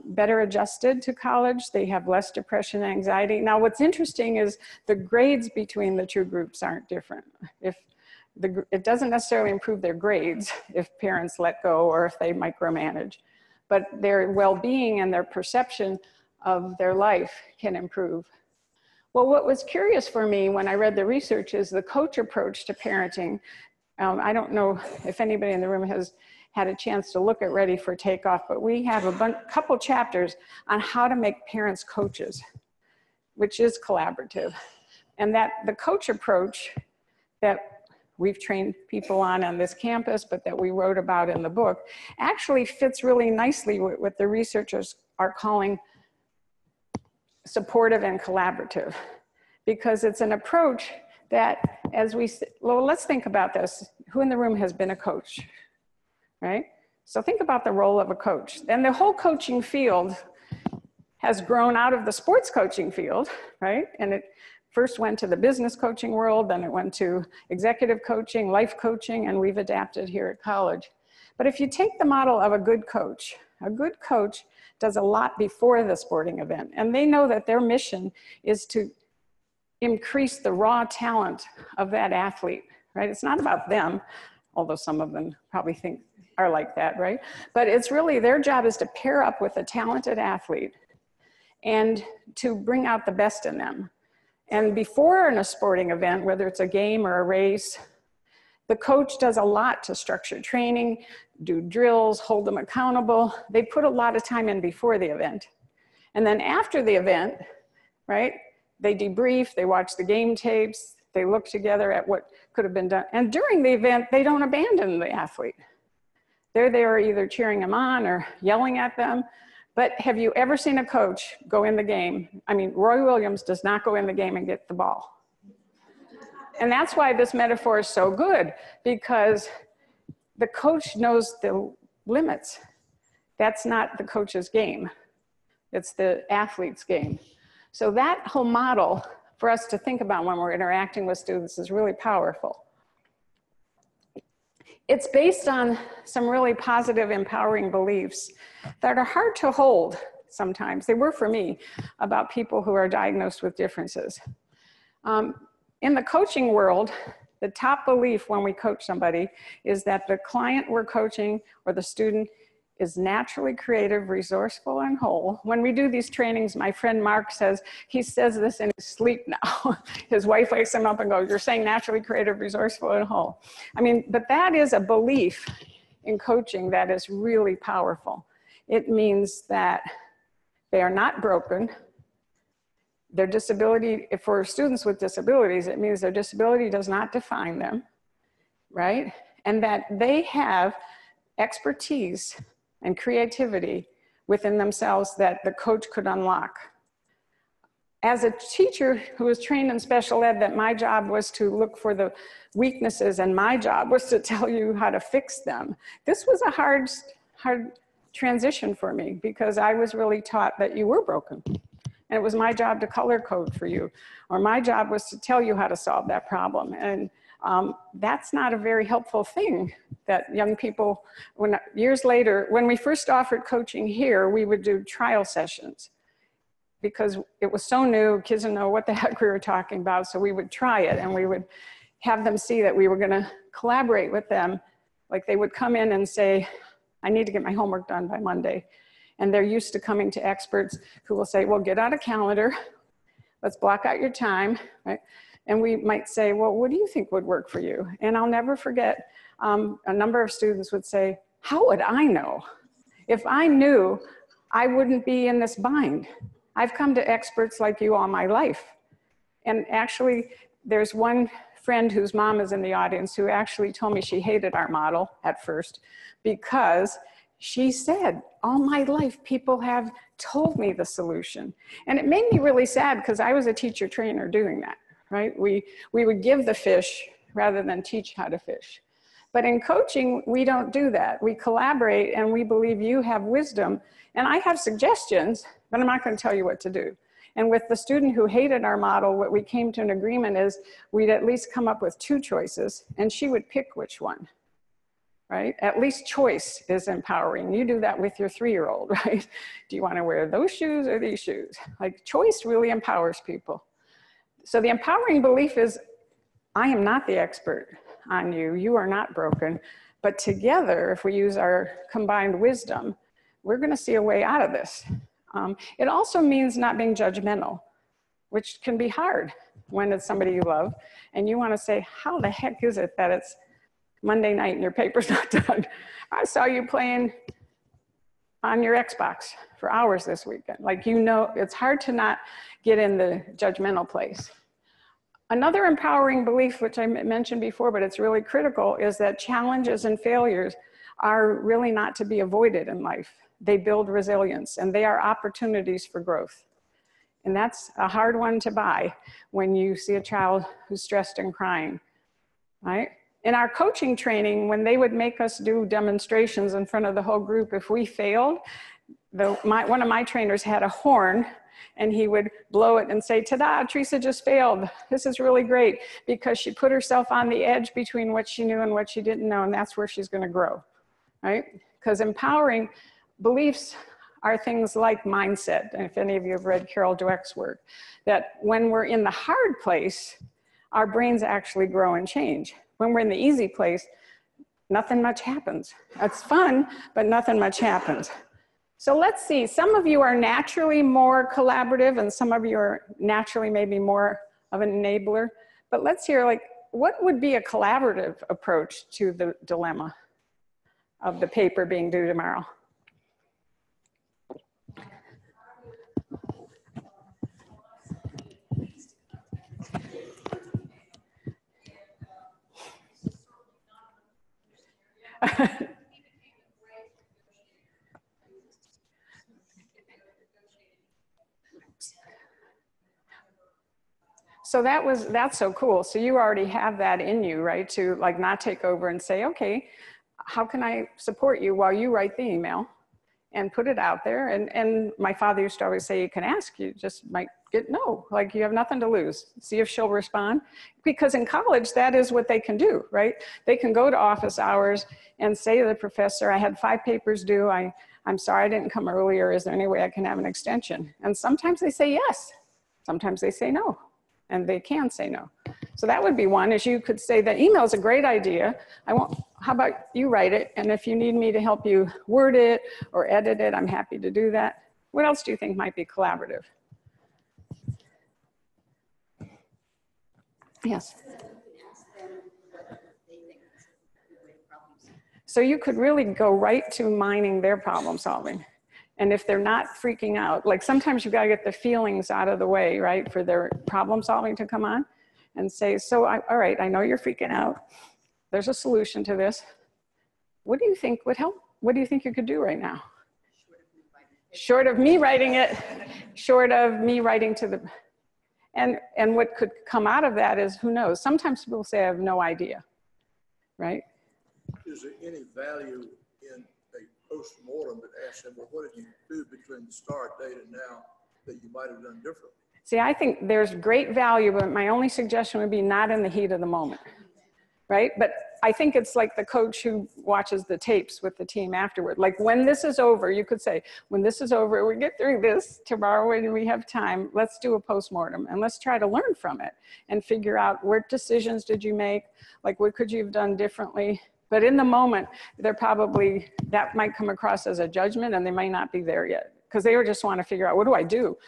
better adjusted to college. They have less depression and anxiety. Now, what's interesting is the grades between the two groups aren't different. It doesn't necessarily improve their grades if parents let go or if they micromanage, but their well-being and their perception of their life can improve. Well, what was curious for me when I read the research is the coach approach to parenting. I don't know if anybody in the room has had a chance to look at Ready for Takeoff, but we have a couple chapters on how to make parents coaches, which is collaborative. And that the coach approach that we've trained people on this campus, but that we wrote about in the book, actually fits really nicely with what the researchers are calling supportive and collaborative, because it's an approach that well, let's think about this. Who in the room has been a coach, right? So think about the role of a coach. And the whole coaching field has grown out of the sports coaching field, right? And it first went to the business coaching world, then it went to executive coaching, life coaching, and we've adapted here at college. But if you take the model of a good coach does a lot before the sporting event. And they know that their mission is to increase the raw talent of that athlete, right? It's not about them, although some of them probably are like that, right? But it's really their job is to pair up with a talented athlete and to bring out the best in them. And before in a sporting event, whether it's a game or a race, the coach does a lot to structure training, do drills, hold them accountable. They put a lot of time in before the event. And then after the event, right, they debrief, they watch the game tapes, they look together at what could have been done. And during the event, they don't abandon the athlete. They're there either cheering them on or yelling at them. But have you ever seen a coach go in the game? I mean, Roy Williams does not go in the game and get the ball. And that's why this metaphor is so good, because the coach knows the limits. That's not the coach's game. It's the athlete's game. So that whole model for us to think about when we're interacting with students is really powerful. It's based on some really positive, empowering beliefs that are hard to hold sometimes. They were for me, about people who are diagnosed with differences. In the coaching world, the top belief when we coach somebody is that the client we're coaching or the student is naturally creative, resourceful, and whole. When we do these trainings, my friend Mark says, he says this in his sleep now. His wife wakes him up and goes, "You're saying naturally creative, resourceful, and whole." I mean, but that is a belief in coaching that is really powerful. It means that they are not broken. Their disability, for students with disabilities, it means their disability does not define them, right? And that they have expertise and creativity within themselves that the coach could unlock. As a teacher who was trained in special ed, that my job was to look for the weaknesses and my job was to tell you how to fix them. This was a hard transition for me because I was really taught that you were broken. And it was my job to color code for you, or my job was to tell you how to solve that problem. And that's not a very helpful thing that young people, years later, when we first offered coaching here, we would do trial sessions because it was so new, kids didn't know what the heck we were talking about. So we would try it and we would have them see that we were gonna collaborate with them. Like they would come in and say, "I need to get my homework done by Monday." And they're used to coming to experts who will say, "Well, get out a calendar, let's block out your time," right? And we might say, "Well, what do you think would work for you?" And I'll never forget, a number of students would say, "How would I know? If I knew, I wouldn't be in this bind. I've come to experts like you all my life." And actually, there's one friend whose mom is in the audience who actually told me she hated our model at first because she said, "All my life, people have told me the solution." And it made me really sad because I was a teacher trainer doing that, right? We would give the fish rather than teach how to fish. But in coaching, we don't do that. We collaborate and we believe you have wisdom. And I have suggestions, but I'm not going to tell you what to do. And with the student who hated our model, what we came to an agreement is we'd at least come up with 2 choices and she would pick which one. Right? At least choice is empowering. You do that with your 3-year-old, right? Do you want to wear those shoes or these shoes? Like choice really empowers people. So the empowering belief is, I am not the expert on you. You are not broken. But together, if we use our combined wisdom, we're going to see a way out of this. It also means not being judgmental, which can be hard when it's somebody you love. And you want to say, how the heck is it that it's Monday night and your paper's not done? I saw you playing on your Xbox for hours this weekend. Like, you know, it's hard to not get in the judgmental place. Another empowering belief, which I mentioned before, but it's really critical, is that challenges and failures are really not to be avoided in life. They build resilience and they are opportunities for growth. And that's a hard one to buy when you see a child who's stressed and crying, right? In our coaching training, when they would make us do demonstrations in front of the whole group, if we failed, one of my trainers had a horn and he would blow it and say, "Ta-da, Theresa just failed. This is really great," because she put herself on the edge between what she knew and what she didn't know, and that's where she's going to grow, right? Because empowering beliefs are things like mindset. And if any of you have read Carol Dweck's work, that when we're in the hard place, our brains actually grow and change. When we're in the easy place, nothing much happens. It's fun, but nothing much happens. So let's see, some of you are naturally more collaborative and some of you are naturally maybe more of an enabler. But let's hear, like, what would be a collaborative approach to the dilemma of the paper being due tomorrow? So that's so cool. So you already have that in you, right? To not take over and say, okay, how can I support you while you write the email? and put it out there. And my father used to always say, you can ask, you just might get no, like you have nothing to lose. See if she'll respond. Because in college, that is what they can do, right? They can go to office hours and say to the professor, I had 5 papers due. I'm sorry I didn't come earlier. Is there any way I can have an extension? And sometimes they say yes. Sometimes they say no. And they can say no. So that would be one, is you could say that email is a great idea. How about you write it? And if you need me to help you word it or edit it, I'm happy to do that. What else do you think might be collaborative? Yes. So you could really go right to mining their problem solving. And if they're not freaking out, like sometimes you've got to get the feelings out of the way, right, for their problem solving to come on and say, so all right, I know you're freaking out. There's a solution to this. What do you think would help? What do you think you could do right now? Short of me writing it, short of me writing to the, and what could come out of that is, who knows? Sometimes people say, I have no idea, right? Is there any value in a post-mortem that asks them, well, what did you do between the start date and now that you might have done differently? See, I think there's great value, but my only suggestion would be not in the heat of the moment, right? But I think it's like the coach who watches the tapes with the team afterward. Like when this is over, you could say, when this is over, we get through this tomorrow when we have time, let's do a postmortem and let's try to learn from it and figure out what decisions did you make? Like what could you have done differently? But in the moment, they're probably, that might come across as a judgment and they might not be there yet because they just want to figure out, what do I do?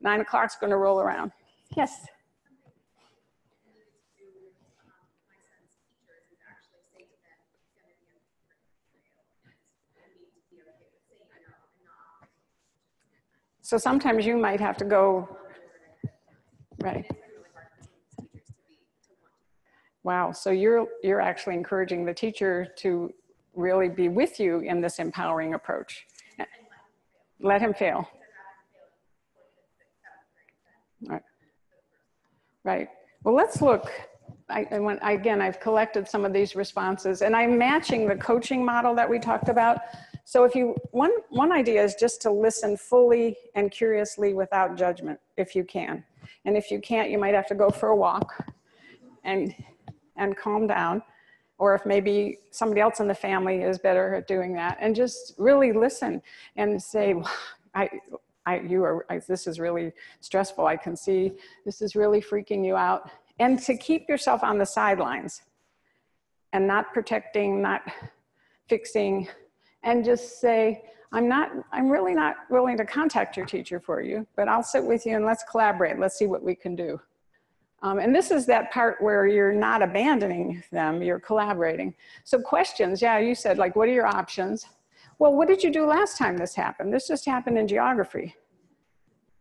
9 o'clock's going to roll around. Yes. So sometimes you might have to go, right. Wow, so you're actually encouraging the teacher to really be with you in this empowering approach. Let him fail. Right. Right. Well, let's look. Again, I've collected some of these responses and I'm matching the coaching model that we talked about. So if you, one idea is just to listen fully and curiously without judgment, if you can. And if you can't, you might have to go for a walk and calm down. Or if maybe somebody else in the family is better at doing that, and just really listen and say, this is really stressful. I can see this is really freaking you out. And to keep yourself on the sidelines and not protecting, not fixing, and just say, I'm really not willing to contact your teacher for you, but I'll sit with you and let's collaborate. Let's see what we can do. And this is that part where you're not abandoning them, you're collaborating. So questions, yeah, you said like, what are your options? Well, what did you do last time this happened? This just happened in geography.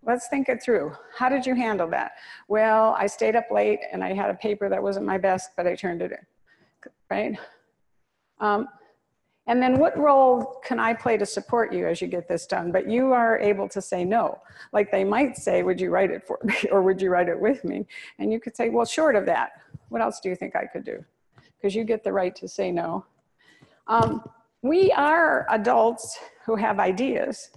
Let's think it through. How did you handle that? Well, I stayed up late and I had a paper that wasn't my best, but I turned it in, right? And then what role can I play to support you as you get this done? But you are able to say no. Like they might say, would you write it for me? Or would you write it with me? And you could say, well, short of that, what else do you think I could do? Because you get the right to say no. We are adults who have ideas,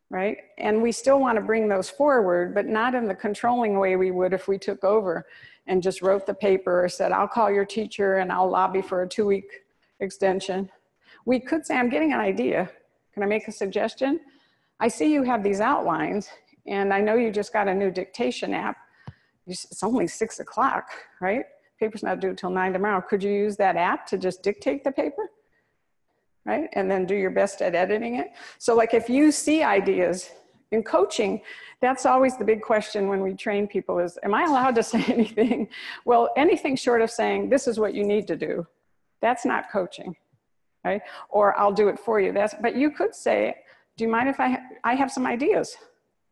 right? And we still want to bring those forward, but not in the controlling way we would if we took over and just wrote the paper or said, I'll call your teacher and I'll lobby for a 2-week extension. We could say, I'm getting an idea. Can I make a suggestion? I see you have these outlines and I know you just got a new dictation app. It's only 6 o'clock, right? Paper's not due till 9 tomorrow. Could you use that app to just dictate the paper? Right? And then do your best at editing it. So like if you see ideas in coaching, that's always the big question when we train people is, am I allowed to say anything? Well, anything short of saying, this is what you need to do, that's not coaching, right? Or I'll do it for you. But you could say, do you mind if I have some ideas?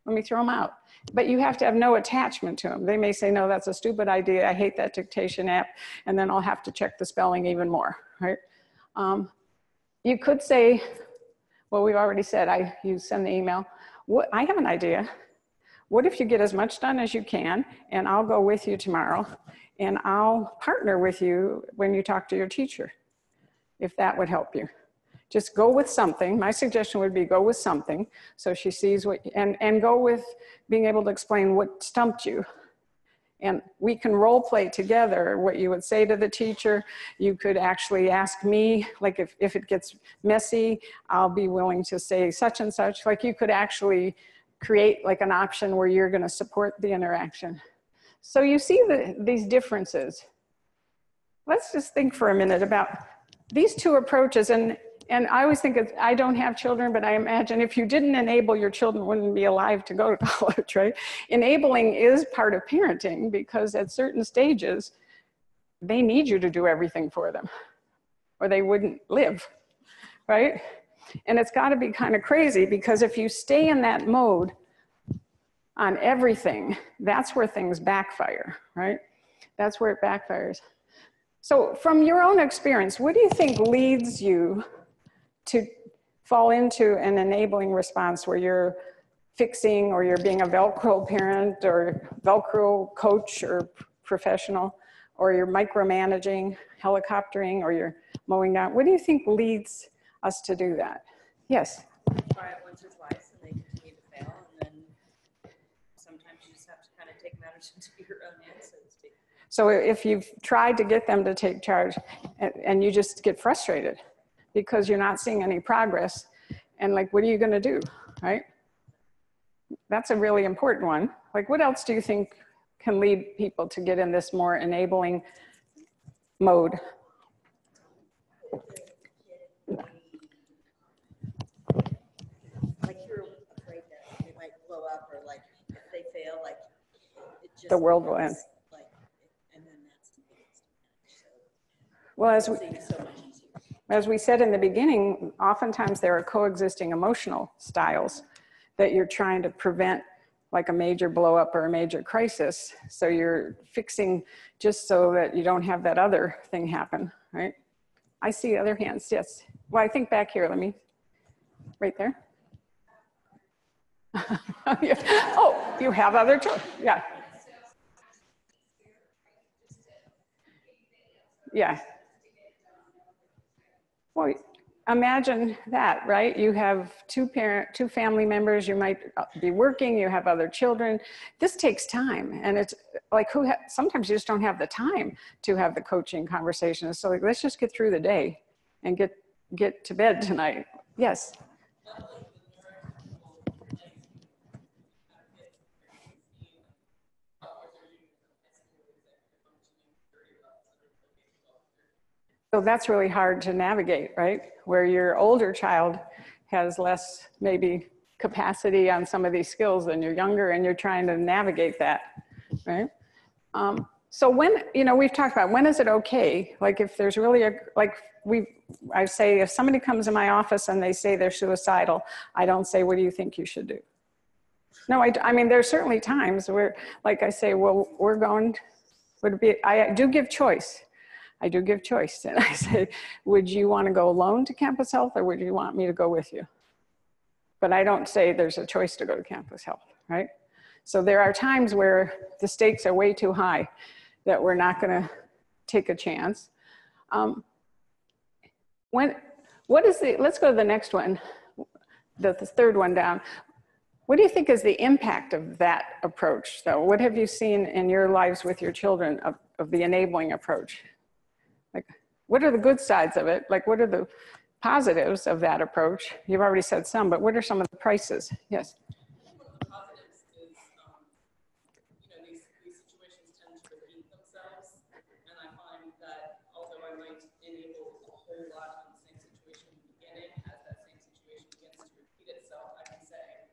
Let me throw them out. But you have to have no attachment to them. They may say, no, that's a stupid idea. I hate that dictation app. And then I'll have to check the spelling even more, right? You could say, well, we've already said, you send the email. I have an idea. What if you get as much done as you can, and I'll go with you tomorrow, and I'll partner with you when you talk to your teacher, if that would help you. Just go with something. My suggestion would be go with something. So she sees what, and go with being able to explain what stumped you. And we can role play together what you would say to the teacher. You could actually ask me, like if it gets messy, I'll be willing to say such and such. Like you could actually create like an option where you're gonna support the interaction. So you see these differences. Let's just think for a minute about these two approaches. And I always think I don't have children, but I imagine if you didn't enable, your children wouldn't be alive to go to college, right? Enabling is part of parenting because at certain stages, they need you to do everything for them or they wouldn't live, right? And it's gotta be kind of crazy because if you stay in that mode on everything, that's where things backfire, right? That's where it backfires. So from your own experience, what do you think leads you to fall into an enabling response where you're fixing or you're being a Velcro parent or Velcro coach or professional, or you're micromanaging, helicoptering, or you're mowing down? What do you think leads us to do that? Yes? Try it once or twice and they continue to fail, and then sometimes you just have to kind of take matters into your own hands, so to speak. So if you've tried to get them to take charge and you just get frustrated because you're not seeing any progress, and like, what are you gonna do, right? That's a really important one. Like, what else do you think can lead people to get in this more enabling mode? Like you're afraid that they might blow up, or like if they fail, like it just The world will end. Like, and then that's the biggest damage. So Well, it seems so much easier. as we said in the beginning, oftentimes there are coexisting emotional styles that you're trying to prevent, like a major blow up or a major crisis. So you're fixing just so that you don't have that other thing happen, right? I see other hands, yes. Well, I think back here, let me, right there. Oh, you have other children, yeah. Yeah. Well, imagine that, right? You have two family members, you might be working, you have other children. This takes time, and it's like sometimes you just don't have the time to have the coaching conversations. So like, let's just get through the day and get to bed tonight. Yes. So that's really hard to navigate, right? Where your older child has less maybe capacity on some of these skills than your younger, and you're trying to navigate that, right? So when, we've talked about when is it okay? Like if there's really I say if somebody comes in my office and they say they're suicidal, I don't say, what do you think you should do? No, I mean, there's certainly times where, like I say, well, I do give choice. I do give choice. And I say, would you want to go alone to Campus Health, or would you want me to go with you? But I don't say there's a choice to go to Campus Health, right? So there are times where the stakes are way too high that we're not going to take a chance. Let's go to the next one, the third one down. What do you think is the impact of that approach, though? What have you seen in your lives with your children of the enabling approach? Like, what are the good sides of it? Like, what are the positives of that approach? You've already said some, but what are some of the prices? Yes. One of the positives is, these situations tend to repeat themselves, and I find that although I might enable a whole lot on the same situation in the beginning, as that same situation begins to repeat itself, I can say,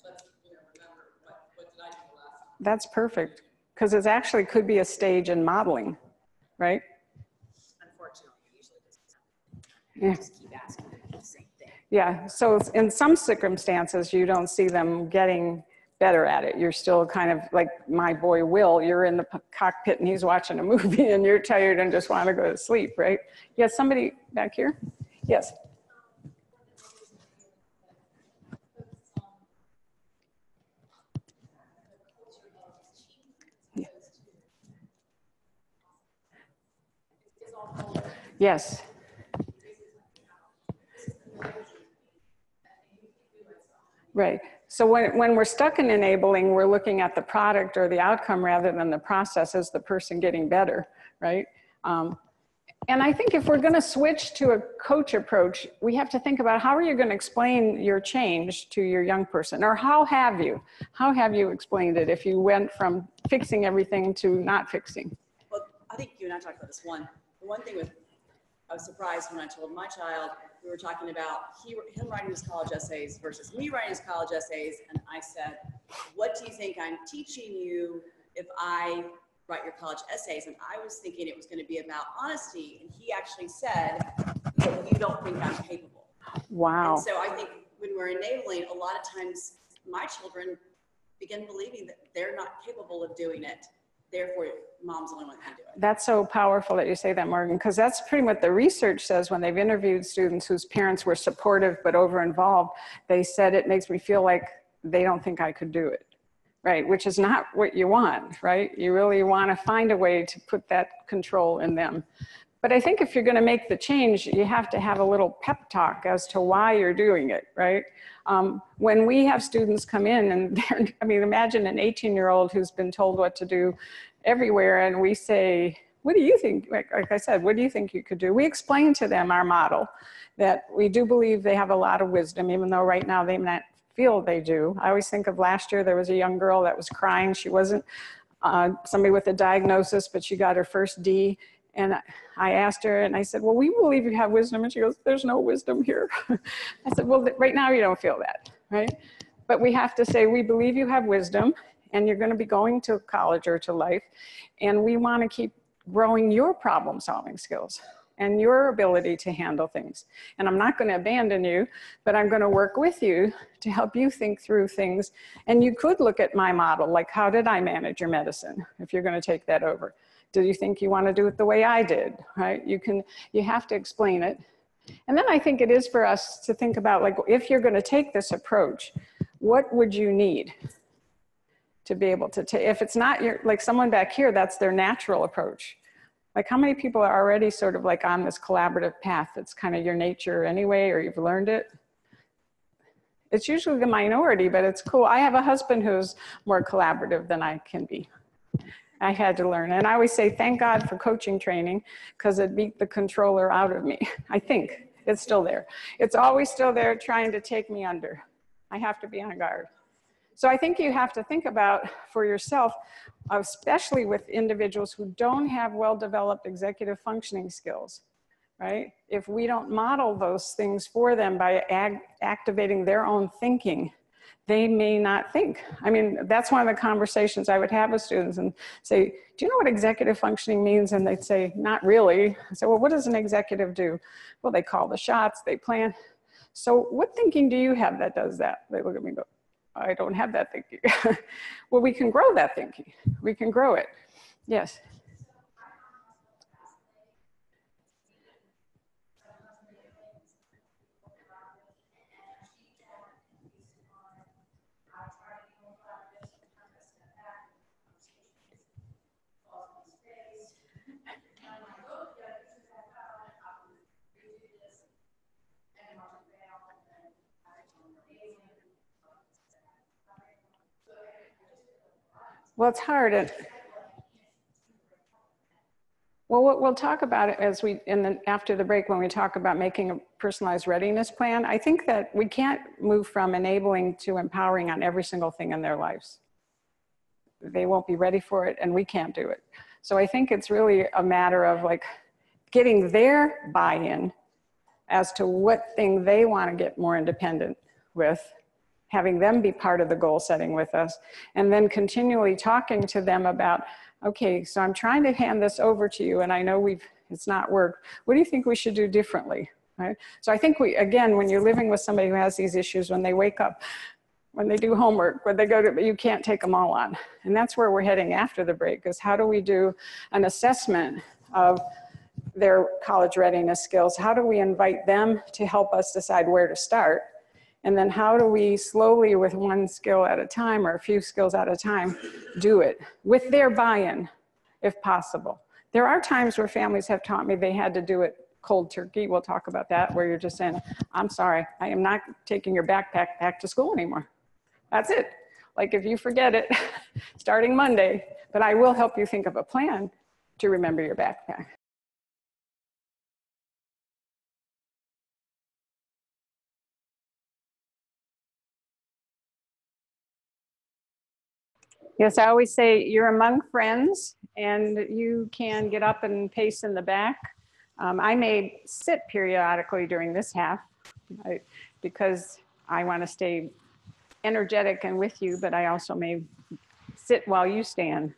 let's remember what did I do last time. That's perfect, because it actually could be a stage in modeling, right? Unfortunately, it usually doesn't happen. Yeah. Just keep asking the same thing. Yeah, so in some circumstances, you don't see them getting better at it. You're still kind of like my boy Will, you're in the cockpit and he's watching a movie and you're tired and just want to go to sleep, right? Yes, somebody back here? Yes. Yes. Right. So when we're stuck in enabling, we're looking at the product or the outcome rather than the process as the person getting better, right? And I think if we're going to switch to a coach approach, we have to think about how are you going to explain your change to your young person, or how have you explained it if you went from fixing everything to not fixing? Well, I think you and I talked about this one. The one thing I was surprised when I told my child, we were talking about him writing his college essays versus me writing his college essays. And I said, what do you think I'm teaching you if I write your college essays? And I was thinking it was going to be about honesty. And he actually said, you don't think I'm capable. Wow. And so I think when we're enabling, a lot of times my children begin believing that they're not capable of doing it. Therefore, mom's the only one that can do it. That's so powerful that you say that, Morgan, because that's pretty much what the research says when they've interviewed students whose parents were supportive but over-involved. They said, it makes me feel like they don't think I could do it, right? Which is not what you want, right? You really want to find a way to put that control in them. But I think if you're going to make the change, you have to have a little pep talk as to why you're doing it, right? When we have students come in and I mean, imagine an 18-year-old who's been told what to do everywhere, and we say, what do you think, like I said, what do you think you could do? We explain to them our model, that we do believe they have a lot of wisdom, even though right now they may not feel they do. I always think of last year, there was a young girl that was crying. She wasn't somebody with a diagnosis, but she got her first D. And I asked her, and I said, well, we believe you have wisdom. And she goes, there's no wisdom here. I said, well, right now you don't feel that, right? But we have to say, we believe you have wisdom, and you're going to be going to college or to life. And we want to keep growing your problem solving skills and your ability to handle things. And I'm not going to abandon you, but I'm going to work with you to help you think through things. And you could look at my model, like how did I manage your medicine, if you're going to take that over. Do you think you want to do it the way I did, right? You have to explain it. And then I think it is for us to think about, like, if you're going to take this approach, what would you need to be able to take, if it's not your, like someone back here, that's their natural approach. Like how many people are already sort of like on this collaborative path that's kind of your nature anyway, or you've learned it? It's usually the minority, but it's cool. I have a husband who's more collaborative than I can be. I had to learn. And I always say, thank God for coaching training, because it beat the controller out of me. I think it's still there. It's always still there trying to take me under. I have to be on guard. So I think you have to think about for yourself, especially with individuals who don't have well-developed executive functioning skills, right? If we don't model those things for them by activating their own thinking, they may not think. I mean, that's one of the conversations I would have with students and say, do you know what executive functioning means? And they'd say, not really. I say, well, what does an executive do? Well, they call the shots, they plan. So what thinking do you have that does that? They look at me and go, I don't have that thinking. Well, we can grow that thinking. We can grow it. Yes. Well, it's hard. Well, we'll talk about it as after the break when we talk about making a personalized readiness plan. I think that we can't move from enabling to empowering on every single thing in their lives. They won't be ready for it, and we can't do it. So I think it's really a matter of like getting their buy-in as to what thing they want to get more independent with, having them be part of the goal setting with us, and then continually talking to them about, okay, so I'm trying to hand this over to you, and I know it's not worked. What do you think we should do differently, right? So I think again, when you're living with somebody who has these issues, when they wake up, when they do homework, when they go to, you can't take them all on. And that's where we're heading after the break, is how do we do an assessment of their college readiness skills? How do we invite them to help us decide where to start? And then how do we slowly, with one skill at a time or a few skills at a time, do it with their buy-in, if possible. There are times where families have taught me they had to do it cold turkey. We'll talk about that, where you're just saying, I'm sorry, I am not taking your backpack back to school anymore. That's it. Like if you forget it, starting Monday, but I will help you think of a plan to remember your backpack. Yes, I always say you're among friends and you can get up and pace in the back. I may sit periodically during this half because I want to stay energetic and with you, but I also may sit while you stand.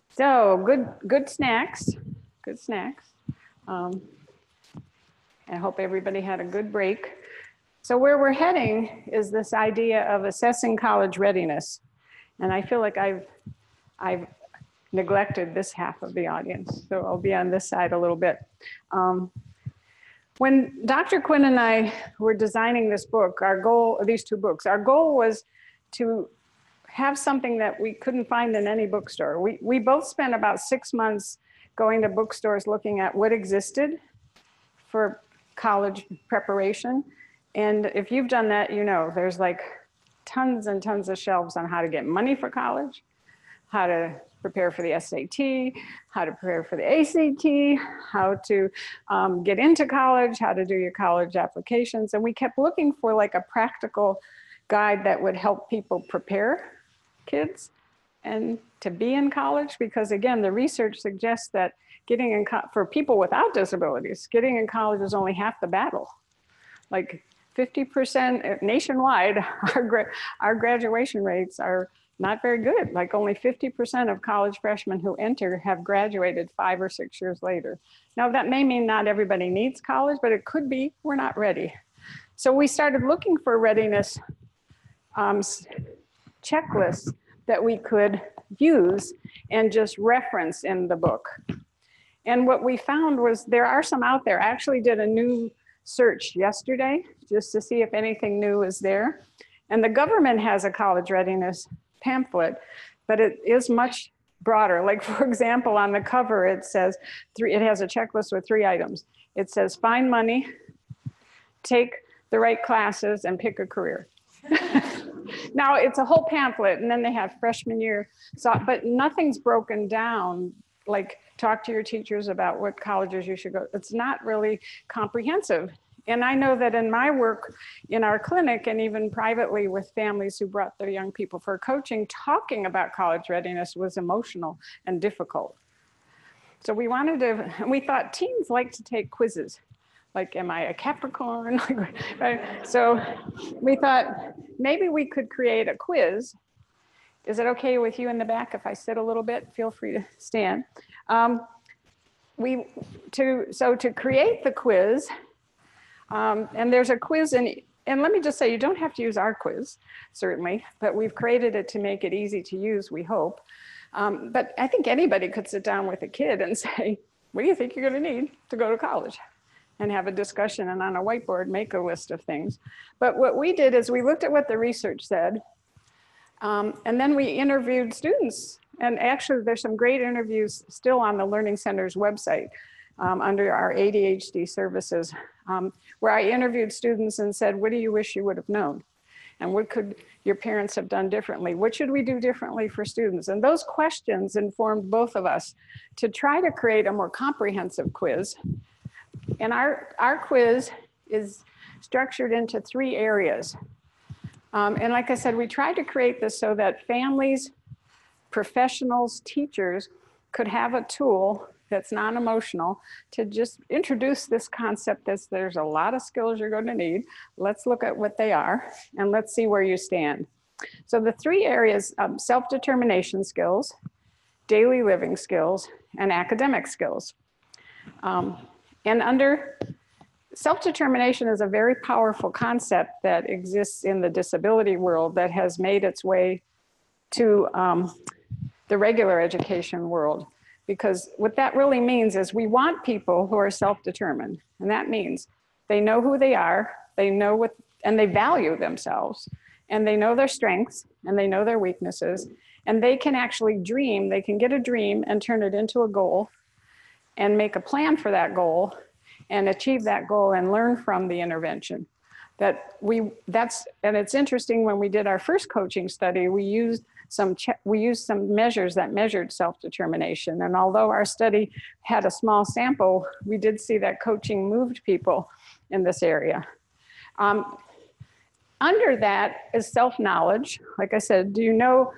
So good snacks, good snacks. I hope everybody had a good break. So where we're heading is this idea of assessing college readiness. And I feel like I've neglected this half of the audience, so I'll be on this side a little bit. When Dr. Quinn and I were designing this book, these two books, our goal was to have something that we couldn't find in any bookstore. We both spent about 6 months going to bookstores looking at what existed for college preparation. And if you've done that, you know, there's like tons and tons of shelves on how to get money for college, how to prepare for the SAT, how to prepare for the ACT, how to get into college, how to do your college applications. And we kept looking for like a practical guide that would help people prepare kids and to be in college, because again, the research suggests that getting in for people without disabilities, getting in college is only half the battle. Like 50% nationwide, our graduation rates are not very good. Like only 50% of college freshmen who enter have graduated 5 or 6 years later. Now that may mean not everybody needs college, but it could be we're not ready. So we started looking for readiness checklists that we could use and just reference in the book. And what we found was there are some out there. I actually did a new search yesterday just to see if anything new is there. And the government has a college readiness pamphlet, but it is much broader. Like for example, on the cover, it says, it has a checklist with 3 items. It says, find money, take the right classes, and pick a career. Now it's a whole pamphlet, and then they have freshman year, but nothing's broken down. Like talk to your teachers about what colleges you should go. It's not really comprehensive. And I know that in my work in our clinic and even privately with families who brought their young people for coaching, talking about college readiness was emotional and difficult. So we wanted to, and we thought teens like to take quizzes. Like, am I a Capricorn? Right? So we thought maybe we could create a quiz. Is it okay with you in the back if I sit a little bit? Feel free to stand. To create the quiz, and there's a quiz, and let me just say, you don't have to use our quiz, certainly, but we've created it to make it easy to use, we hope. But I think anybody could sit down with a kid and say, what do you think you're going to need to go to college? And have a discussion, and on a whiteboard, make a list of things. But what we did is we looked at what the research said, and then we interviewed students. And actually, there's some great interviews still on the Learning Center's website under our ADHD services, where I interviewed students and said, what do you wish you would have known? And what could your parents have done differently? What should we do differently for students? And those questions informed both of us to try to create a more comprehensive quiz. And our quiz is structured into 3 areas. And like I said, we tried to create this so that families, professionals, teachers could have a tool that's non-emotional to just introduce this concept that there's a lot of skills you're going to need. Let's look at what they are, and let's see where you stand. So the 3 areas, self-determination skills, daily living skills, and academic skills. And under self-determination is a very powerful concept that exists in the disability world that has made its way to the regular education world. Because what that really means is we want people who are self-determined. And that means they know who they are, they know what, and they value themselves, and they know their strengths, and they know their weaknesses, and they can actually dream, they can get a dream and turn it into a goal and make a plan for that goal and achieve that goal and learn from the intervention. And it's interesting, when we did our first coaching study, we used some measures that measured self-determination. And although our study had a small sample, we did see that coaching moved people in this area. Under that is self-knowledge. Like I said, do you know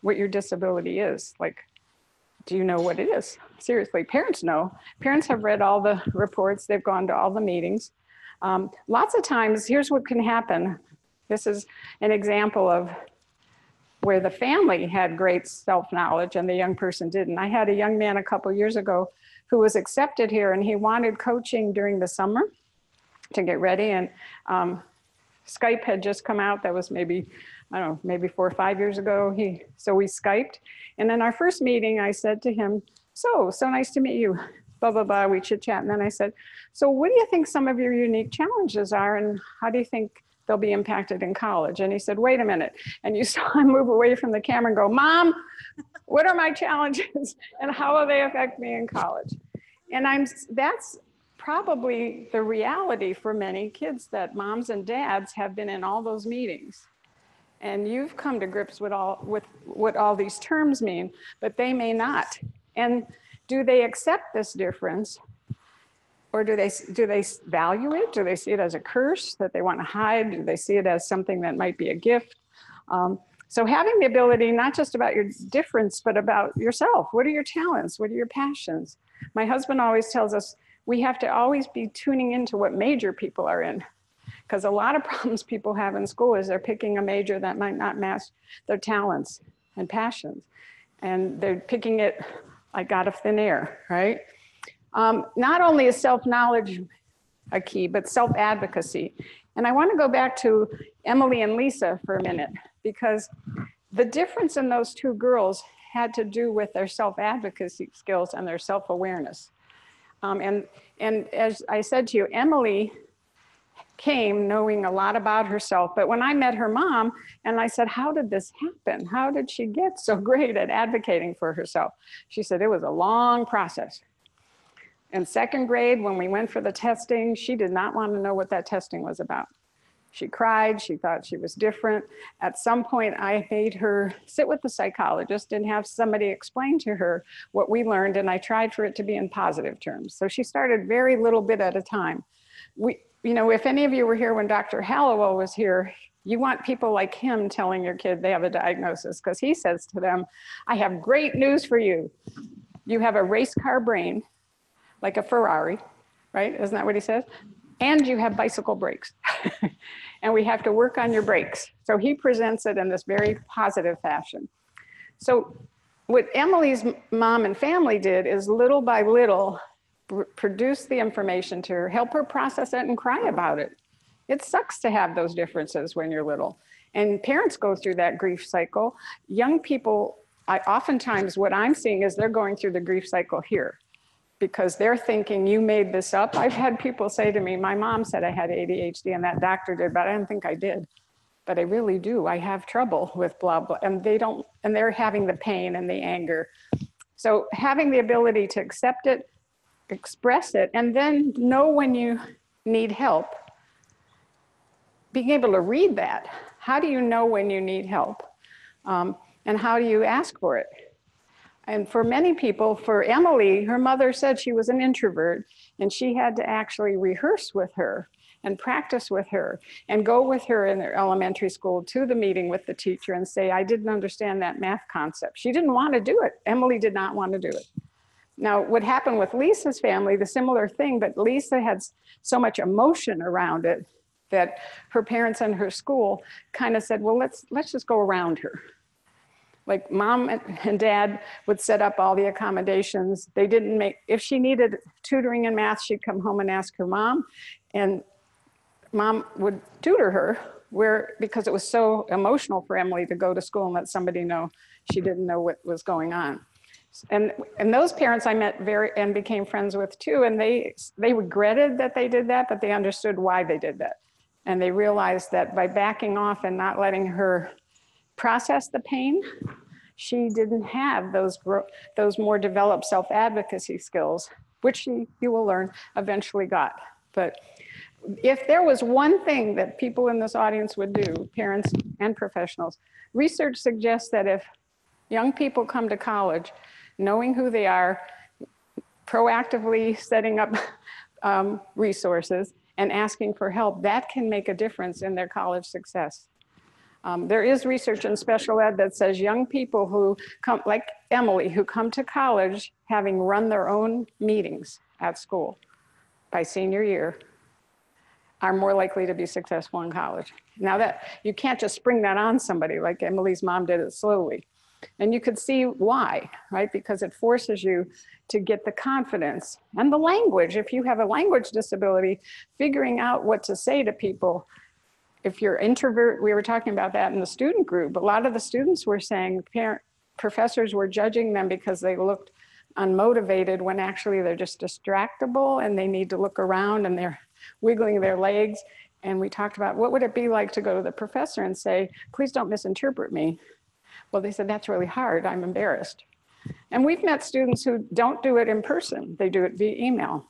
what your disability is? Like, do you know what it is? Seriously, parents know. Parents have read all the reports. They've gone to all the meetings. Lots of times, here's what can happen. This is an example of where the family had great self-knowledge and the young person didn't. I had a young man a couple years ago who was accepted here, and he wanted coaching during the summer to get ready. And Skype had just come out. That was maybe 4 or 5 years ago. So we Skyped. And in our first meeting, I said to him, so nice to meet you, blah, blah, blah. We chit chat. And then I said, so what do you think some of your unique challenges are? And how do you think they'll be impacted in college? And he said, wait a minute. And you saw him move away from the camera and go, Mom, what are my challenges? And how will they affect me in college? And that's probably the reality for many kids, that moms and dads have been in all those meetings. And you've come to grips with what all these terms mean, but they may not. And do they accept this difference? Or do they value it? Do they see it as a curse that they want to hide? Do they see it as something that might be a gift? So having the ability, not just about your difference, but about yourself. What are your talents? What are your passions? My husband always tells us we have to always be tuning into what major people are in. Because a lot of problems people have in school is they're picking a major that might not match their talents and passions. And they're picking it like out of thin air, right? Not only is self-knowledge a key, but self-advocacy. And I want to go back to Emily and Lisa for a minute, because the difference in those two girls had to do with their self-advocacy skills and their self-awareness. And as I said to you, Emily came knowing a lot about herself, but when I met her mom and I said, how did this happen? How did she get so great at advocating for herself? She said, it was a long process. In second grade, when we went for the testing, she did not want to know what that testing was about. She cried, she thought she was different. At some point, I made her sit with the psychologist and have somebody explain to her what we learned, and I tried for it to be in positive terms. So she started very little bit at a time. If any of you were here when Dr. Hallowell was here, you want people like him telling your kid they have a diagnosis, because he says to them, I have great news for you. You have a race car brain, like a Ferrari, right? Isn't that what he says? And you have bicycle brakes. And we have to work on your brakes. So he presents it in this very positive fashion. So what Emily's mom and family did is little by little produce the information to her, help her process it and cry about it. It sucks to have those differences when you're little. And parents go through that grief cycle. Young people, oftentimes what I'm seeing is they're going through the grief cycle here, because they're thinking, you made this up. I've had people say to me, my mom said I had ADHD and that doctor did, but I didn't think I did. But I really do. I have trouble with blah, blah. And they're having the pain and the anger. So having the ability to accept it, express it, and then know when you need help. Being able to read that. How do you know when you need help? And how do you ask for it? And for many people, for Emily, her mother said she was an introvert, and she had to actually rehearse with her and practice with her and go with her in their elementary school to the meeting with the teacher and say, I didn't understand that math concept. She didn't want to do it. Emily did not want to do it. Now, what happened with Lisa's family, the similar thing, but Lisa had so much emotion around it that her parents and her school kind of said, well, let's just go around her. Like mom and dad would set up all the accommodations. They didn't if she needed tutoring in math, she'd come home and ask her mom, and mom would tutor her because it was so emotional for Emily to go to school and let somebody know she didn't know what was going on. And those parents I met and became friends with too, and they regretted that they did that, but they understood why they did that. And they realized that by backing off and not letting her process the pain, she didn't have those more developed self-advocacy skills which you will learn eventually got. But if there was one thing that people in this audience would do, parents and professionals, research suggests that if young people come to college knowing who they are, proactively setting up resources and asking for help, that can make a difference in their college success. There is research in special ed that says young people who come, like Emily, who come to college having run their own meetings at school by senior year, are more likely to be successful in college. Now that, you can't just spring that on somebody, like Emily's mom did it slowly. And you could see why, right? Because it forces you to get the confidence and the language. If you have a language disability, figuring out what to say to people. If you're introvert, we were talking about that in the student group. A lot of the students were saying professors were judging them because they looked unmotivated when actually they're just distractible and they need to look around and they're wiggling their legs. And we talked about what would it be like to go to the professor and say, please don't misinterpret me. Well, they said, that's really hard, I'm embarrassed. And we've met students who don't do it in person, they do it via email.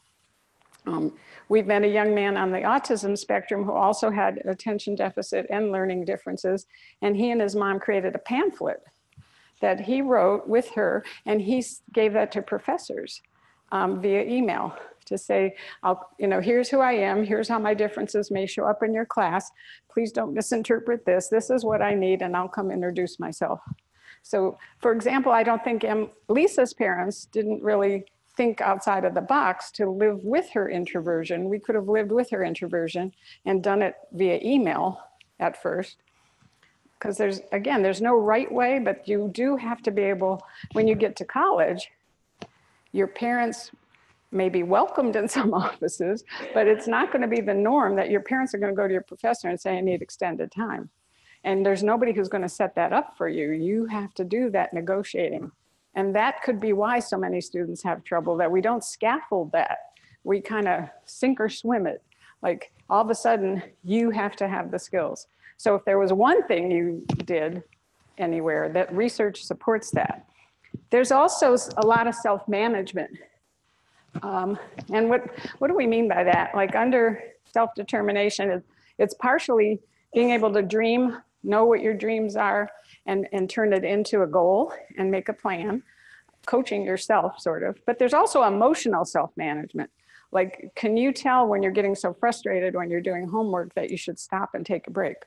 We've met a young man on the autism spectrum who also had attention deficit and learning differences. And he and his mom created a pamphlet that he wrote with her, and he gave that to professors via email to say, here's who I am, here's how my differences may show up in your class. Please don't misinterpret this. This is what I need, and I'll come introduce myself. So, for example, I don't think Lisa's parents didn't really think outside of the box to live with her introversion. We could have lived with her introversion and done it via email at first. Because there's no right way, but you do have to be able, when you get to college, your parents may be welcomed in some offices, but it's not going to be the norm that your parents are going to go to your professor and say, I need extended time. And there's nobody who's going to set that up for you. You have to do that negotiating. And that could be why so many students have trouble, that we don't scaffold that. We kind of sink or swim it. Like all of a sudden, you have to have the skills. So if there was one thing you did anywhere, that research supports that. There's also a lot of self-management. And what do we mean by that? Like under self-determination, it's partially being able to dream, know what your dreams are, and turn it into a goal and make a plan, coaching yourself sort of. But there's also emotional self-management. Like, can you tell when you're getting so frustrated when you're doing homework that you should stop and take a break,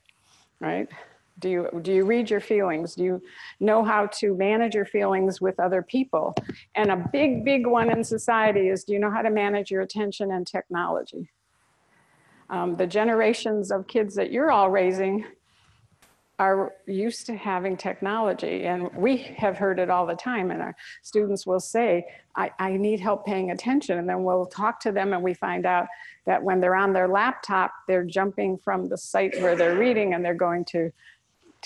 right? Do you read your feelings? Do you know how to manage your feelings with other people? And a big, big one in society is, do you know how to manage your attention and technology? The generations of kids that you're all raising are used to having technology, and we have heard it all the time, and our students will say, I need help paying attention, and then we'll talk to them and we find out that when they're on their laptop, they're jumping from the site where they're reading and they're going to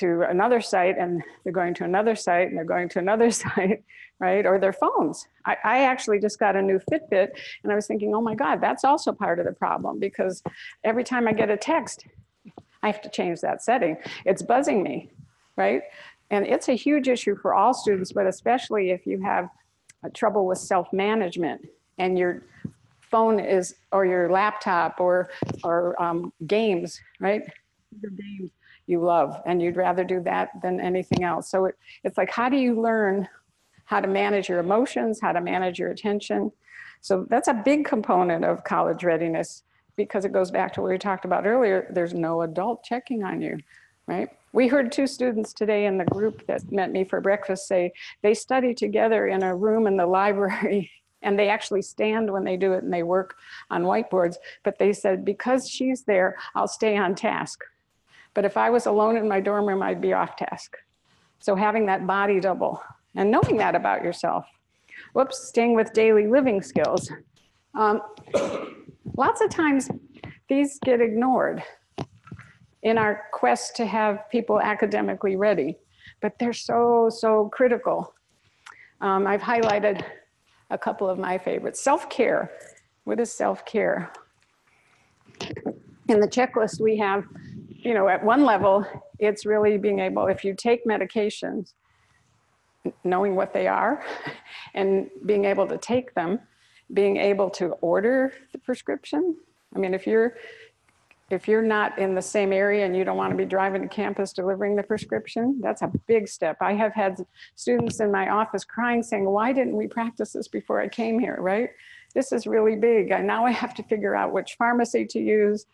another site, and they're going to another site, and they're going to another site, right? Or their phones. I actually just got a new Fitbit, and I was thinking, oh my God, that's also part of the problem, because every time I get a text, I have to change that setting. It's buzzing me, right? And it's a huge issue for all students, but especially if you have trouble with self-management and your phone is, or your laptop or games, right? Your games you love, and you'd rather do that than anything else. So it's like, how do you learn how to manage your emotions, how to manage your attention? So that's a big component of college readiness, because it goes back to what we talked about earlier. There's no adult checking on you, right? We heard 2 students today in the group that met me for breakfast say they study together in a room in the library, and they actually stand when they do it and they work on whiteboards. But they said, because she's there, I'll stay on task. But if I was alone in my dorm room, I'd be off task. So having that body double and knowing that about yourself. Whoops, staying with daily living skills. Lots of times these get ignored in our quest to have people academically ready, but they're so critical. I've highlighted a couple of my favorites. Self-care. What is self-care? In the checklist we have, at one level, it's really being able, if you take medications, knowing what they are and being able to take them being able to order the prescription. I mean, if you're not in the same area and you don't want to be driving to campus delivering the prescription, that's a big step. I have had students in my office crying, saying, why didn't we practice this before I came here, right? This is really big. And now I have to figure out which pharmacy to use.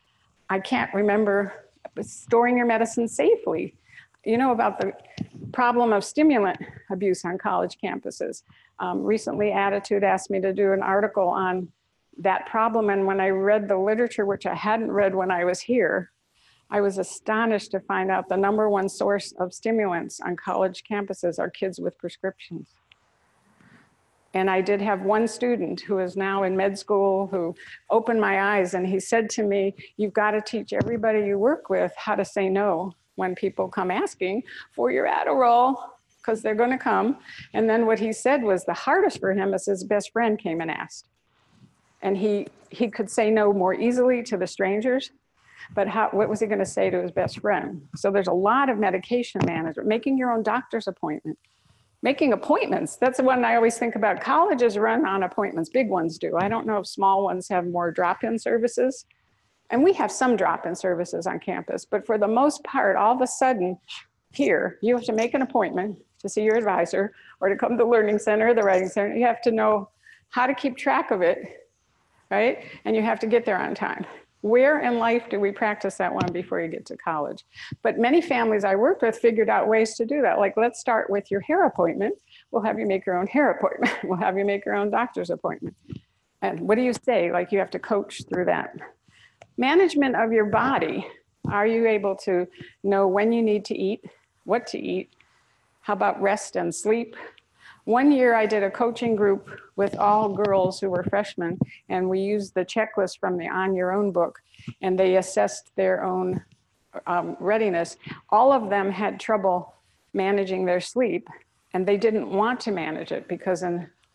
I can't remember storing your medicine safely. You know about the problem of stimulant abuse on college campuses. Recently, Attitude asked me to do an article on that problem. And when I read the literature, which I hadn't read when I was here, I was astonished to find out the #1 source of stimulants on college campuses are kids with prescriptions. And I did have one student who is now in med school who opened my eyes, and he said to me, you've got to teach everybody you work with how to say no when people come asking for your Adderall, because they're going to come. And then what he said was the hardest for him is his best friend came and asked. And he could say no more easily to the strangers, but what was he going to say to his best friend? So there's a lot of medication management, making your own doctor's appointment, making appointments. That's the one I always think about. Colleges run on appointments, big ones do. I don't know if small ones have more drop-in services. And we have some drop-in services on campus, but for the most part, all of a sudden here, you have to make an appointment to see your advisor or to come to the learning center, the writing center. You have to know how to keep track of it, right? And you have to get there on time. Where in life do we practice that one before you get to college? But many families I worked with figured out ways to do that. Like, let's start with your hair appointment. We'll have you make your own hair appointment. We'll have you make your own doctor's appointment. And what do you say? Like, you have to coach through that. Management of your body. Are you able to know when you need to eat, what to eat? How about rest and sleep? One year I did a coaching group with all girls who were freshmen, and we used the checklist from the On Your Own book, and they assessed their own readiness. All of them had trouble managing their sleep, and they didn't want to manage it because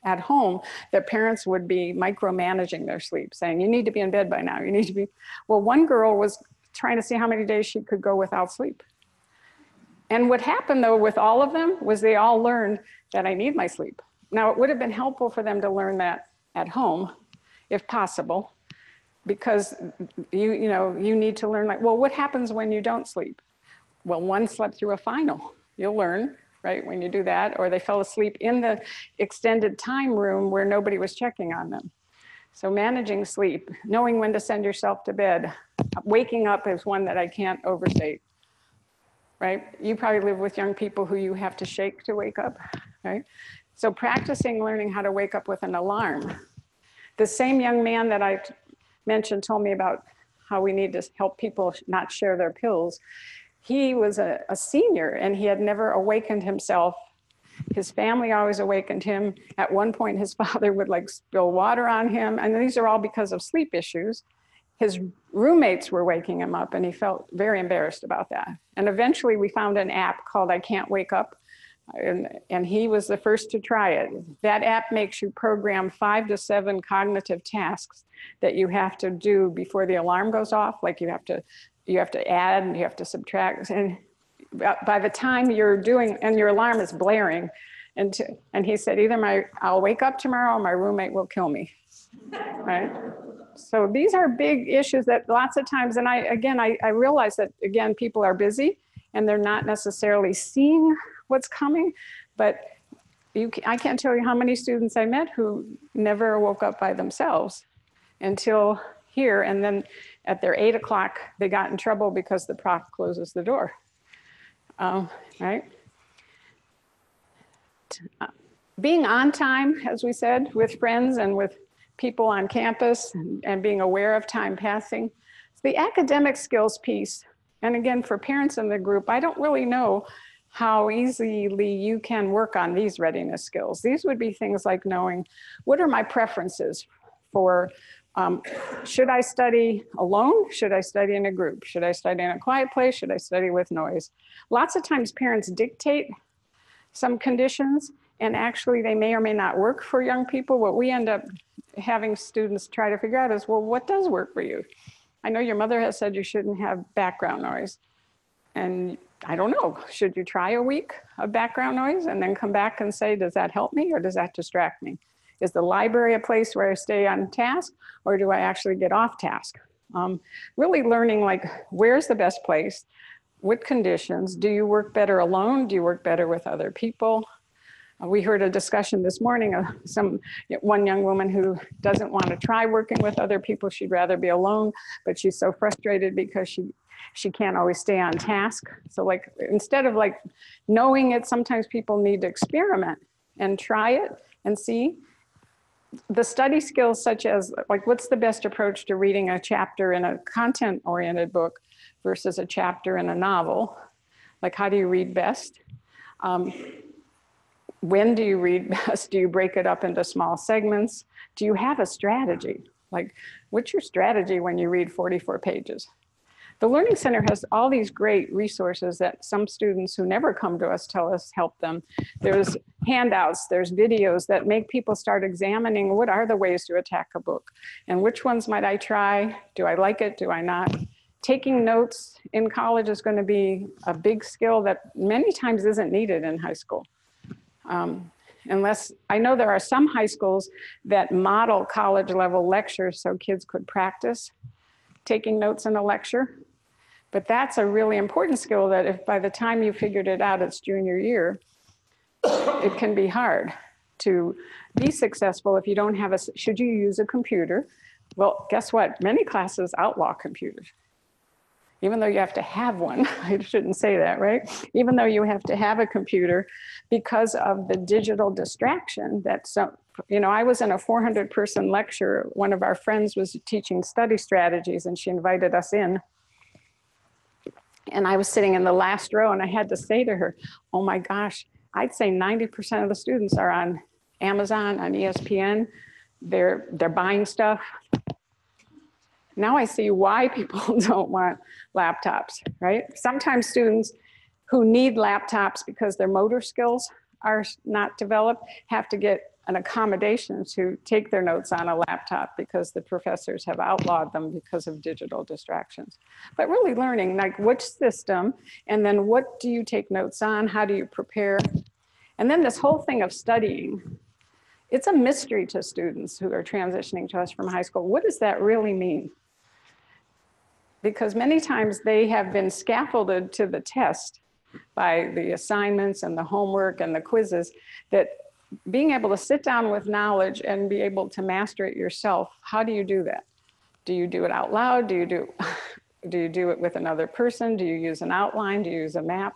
at home, their parents would be micromanaging their sleep, saying, you need to be in bed by now, you need to be. Well, one girl was trying to see how many days she could go without sleep. And what happened though with all of them was they all learned that I need my sleep. Now, it would have been helpful for them to learn that at home, if possible, because you need to learn, like, well, what happens when you don't sleep? Well, one slept through a final. You'll learn, right, when you do that, or they fell asleep in the extended time room where nobody was checking on them. So managing sleep, knowing when to send yourself to bed, waking up is one that I can't overstate, right? You probably live with young people who you have to shake to wake up, right? So practicing learning how to wake up with an alarm. The same young man that I mentioned told me about how we need to help people not share their pills. He was a senior and he had never awakened himself. His family always awakened him. At one point, his father would like spill water on him. And these are all because of sleep issues. His roommates were waking him up and he felt very embarrassed about that. And eventually we found an app called I Can't Wake Up. And he was the first to try it. That app makes you program 5 to 7 cognitive tasks that you have to do before the alarm goes off. Like you have to add and you have to subtract. And by the time you're doing, and your alarm is blaring, and he said, either I'll wake up tomorrow or my roommate will kill me, right? So these are big issues that lots of times, and I realize that, again, people are busy and they're not necessarily seeing what's coming, but I can't tell you how many students I met who never woke up by themselves until here, and then at their 8 o'clock, they got in trouble because the prof closes the door, right? Being on time, as we said, with friends and with people on campus and being aware of time passing. The academic skills piece, and again, for parents in the group, I don't really know how easily you can work on these readiness skills. These would be things like knowing, what are my preferences for, should I study alone? Should I study in a group? Should I study in a quiet place? Should I study with noise? Lots of times parents dictate some conditions, and actually they may or may not work for young people. What we end up having students try to figure out is, well, what does work for you? I know your mother has said you shouldn't have background noise. And I don't know, should you try a week of background noise and then come back and say, does that help me or does that distract me? Is the library a place where I stay on task, or do I actually get off task? Really learning like, where's the best place? What conditions? Do you work better alone? Do you work better with other people? We heard a discussion this morning of one young woman who doesn't want to try working with other people. She'd rather be alone, but she's so frustrated because she can't always stay on task. So like, instead of like knowing it, sometimes people need to experiment and try it and see. The study skills such as like, what's the best approach to reading a chapter in a content-oriented book versus a chapter in a novel? Like, how do you read best? When do you read best? Do you break it up into small segments? Do you have a strategy? Like, what's your strategy when you read 44 pages? The Learning Center has all these great resources that some students who never come to us tell us help them. There's handouts, there's videos that make people start examining what are the ways to attack a book and which ones might I try? Do I like it? Do I not? Taking notes in college is going to be a big skill that many times isn't needed in high school. Unless, I know there are some high schools that model college level lectures so kids could practice taking notes in a lecture. But that's a really important skill that if by the time you figured it out, it's junior year, it can be hard to be successful if you don't have should you use a computer? Well, guess what? Many classes outlaw computers. Even though you have to have one, I shouldn't say that, right? Even though you have to have a computer because of the digital distraction that I was in a 400-person lecture. One of our friends was teaching study strategies and she invited us in. And I was sitting in the last row and I had to say to her, oh my gosh, I'd say 90% of the students are on Amazon, on ESPN. They're buying stuff. Now I see why people don't want laptops, right? Sometimes students who need laptops because their motor skills are not developed have to get an accommodation to take their notes on a laptop because the professors have outlawed them because of digital distractions. But really learning like which system, and then what do you take notes on? How do you prepare? And then this whole thing of studying, it's a mystery to students who are transitioning to us from high school. What does that really mean? Because many times they have been scaffolded to the test by the assignments and the homework and the quizzes, that being able to sit down with knowledge and be able to master it yourself, how do you do that? Do you do it out loud? Do you do it with another person? Do you use an outline? Do you use a map?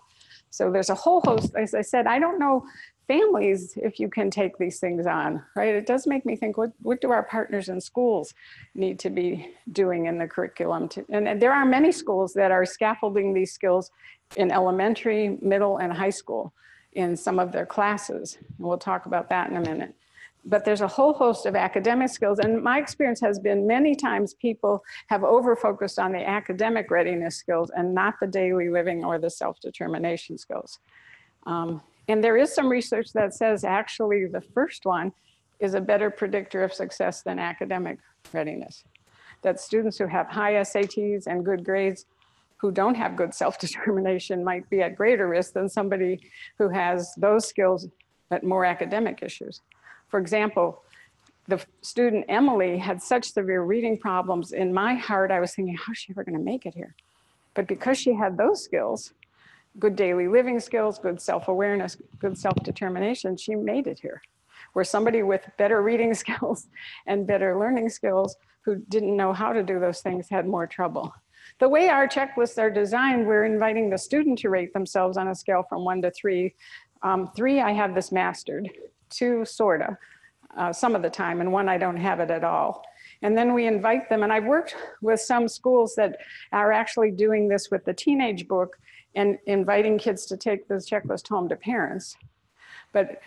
So there's a whole host. As I said, I don't know families if you can take these things on, right? It does make me think, what do our partners in schools need to be doing in the curriculum? And there are many schools that are scaffolding these skills in elementary, middle, and high school in some of their classes. And we'll talk about that in a minute. But there's a whole host of academic skills. And my experience has been many times people have over-focused on the academic readiness skills and not the daily living or the self-determination skills. And there is some research that says actually the first one is a better predictor of success than academic readiness. That students who have high SATs and good grades who don't have good self-determination might be at greater risk than somebody who has those skills but more academic issues. For example, the student Emily had such severe reading problems. In my heart, I was thinking, how's she ever going to make it here? But because she had those skills, good daily living skills, good self-awareness, good self-determination, she made it here. Where somebody with better reading skills and better learning skills who didn't know how to do those things had more trouble. The way our checklists are designed, we're inviting the student to rate themselves on a scale from 1 to 3. 3, I have this mastered. 2, sorta, some of the time, and 1, I don't have it at all. And then we invite them, and I've worked with some schools that are actually doing this with the teenage book and inviting kids to take the checklist home to parents. But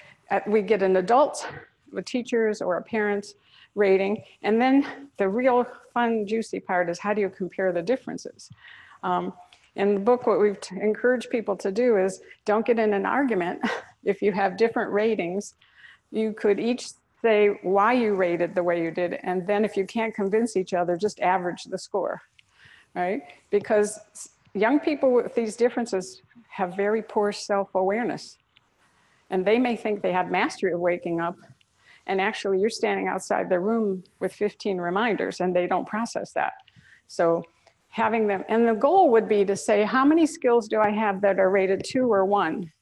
we get an adult with teachers or a parent's rating, and then the real fun, juicy part is how do you compare the differences? In the book, what we've encouraged people to do is don't get in an argument. If you have different ratings, you could each say why you rated the way you did, and then if you can't convince each other, just average the score, right? Because young people with these differences have very poor self-awareness, and they may think they have mastery of waking up, And actually you're standing outside the room with 15 reminders and they don't process that. So having them, and the goal would be to say, how many skills do I have that are rated 2 or 1?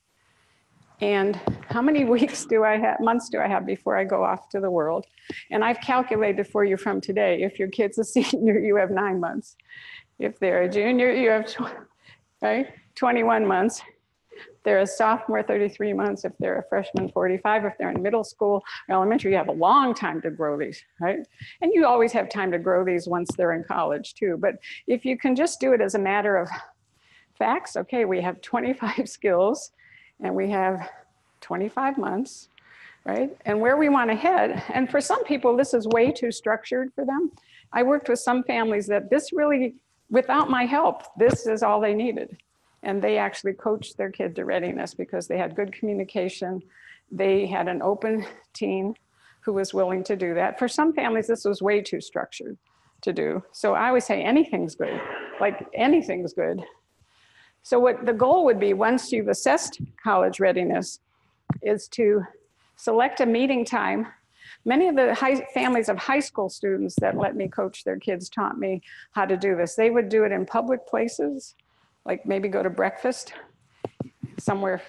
And how many weeks do I have, months do I have before I go off to the world? And I've calculated for you from today, if your kid's a senior, you have 9 months. If they're a junior, you have 21 months. If they're a sophomore, 33 months. If they're a freshman, 45. If they're in middle school or elementary, you have a long time to grow these, right? And you always have time to grow these once they're in college too. But if you can just do it as a matter of facts, okay, we have 25 skills and we have 25 months, right? And where we want to head. And for some people, this is way too structured for them. I worked with some families that this really, without my help, this is all they needed. And they actually coached their kid to readiness because they had good communication. They had an open teen who was willing to do that. For some families, this was way too structured to do. So I always say anything's good, like anything's good. So what the goal would be once you've assessed college readiness is to select a meeting time. Many of the families of high school students that let me coach their kids taught me how to do this. They would do it in public places, like maybe go to breakfast somewhere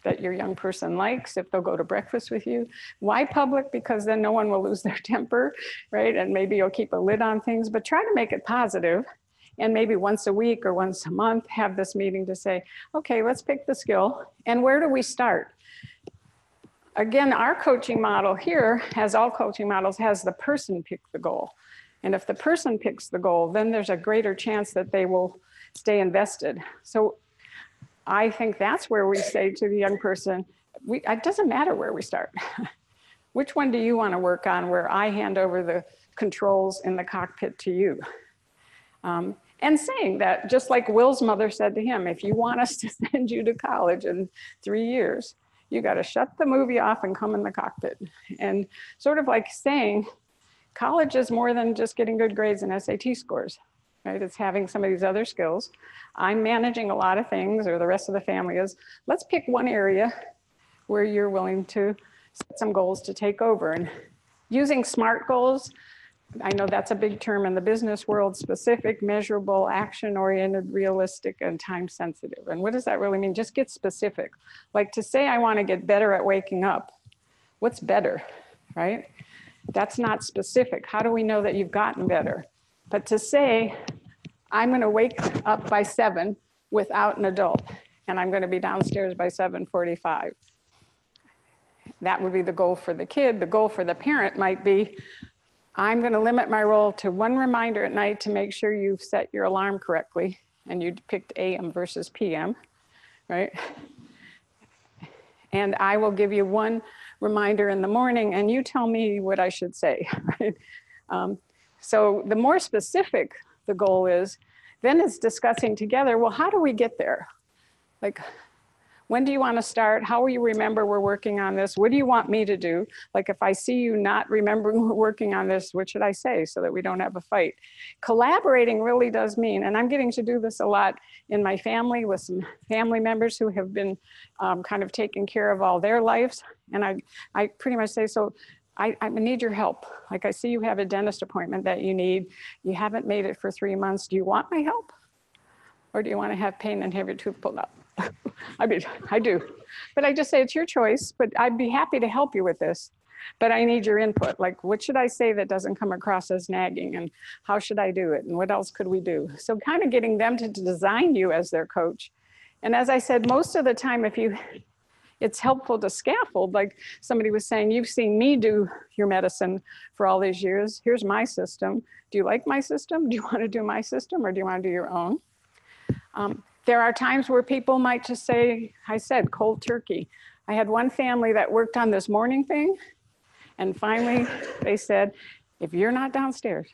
that your young person likes, if they'll go to breakfast with you. Why public? Because then no one will lose their temper, right? And maybe you'll keep a lid on things, but try to make it positive. And maybe once a week or once a month, have this meeting to say, okay, let's pick the skill. And where do we start? Again, our coaching model here, as all coaching models, has the person pick the goal. And if the person picks the goal, then there's a greater chance that they will stay invested. So I think that's where we say to the young person, it doesn't matter where we start. Which one do you want to work on where I hand over the controls in the cockpit to you? And saying that, just like Will's mother said to him, if you want us to send you to college in 3 years, you got to shut the movie off and come in the cockpit. And sort of like saying, college is more than just getting good grades and SAT scores, right? It's having some of these other skills. I'm managing a lot of things, or the rest of the family is. Let's pick one area where you're willing to set some goals to take over. And using SMART goals, I know that's a big term in the business world: specific, measurable, action-oriented, realistic, and time-sensitive. And what does that really mean? Just get specific. Like to say, I want to get better at waking up. What's better, right? That's not specific. How do we know that you've gotten better? But to say, I'm going to wake up by 7 without an adult, and I'm going to be downstairs by 7:45. That would be the goal for the kid. The goal for the parent might be, I'm going to limit my role to 1 reminder at night to make sure you've set your alarm correctly, and you picked AM versus PM, right? And I will give you 1 reminder in the morning, and you tell me what I should say, right? So the more specific the goal is, then it's discussing together, well, how do we get there? Like, when do you want to start? How will you remember we're working on this? What do you want me to do? Like if I see you not remembering we're working on this, what should I say so that we don't have a fight? Collaborating really does mean, and I'm getting to do this a lot in my family with some family members who have been kind of taking care of all their lives. And I pretty much say, so I need your help. Like I see you have a dentist appointment that you need. You haven't made it for 3 months. Do you want my help? Or do you want to have pain and have your tooth pulled out? I mean, I do. But I just say it's your choice, but I'd be happy to help you with this. But I need your input. Like, what should I say that doesn't come across as nagging? And how should I do it? And what else could we do? So kind of getting them to design you as their coach. And as I said, most of the time, it's helpful to scaffold. Like somebody was saying, you've seen me do your medicine for all these years. Here's my system. Do you like my system? Do you want to do my system, or do you want to do your own? There are times where people might just say, I said, cold turkey. I had one family that worked on this morning thing. And finally they said, if you're not downstairs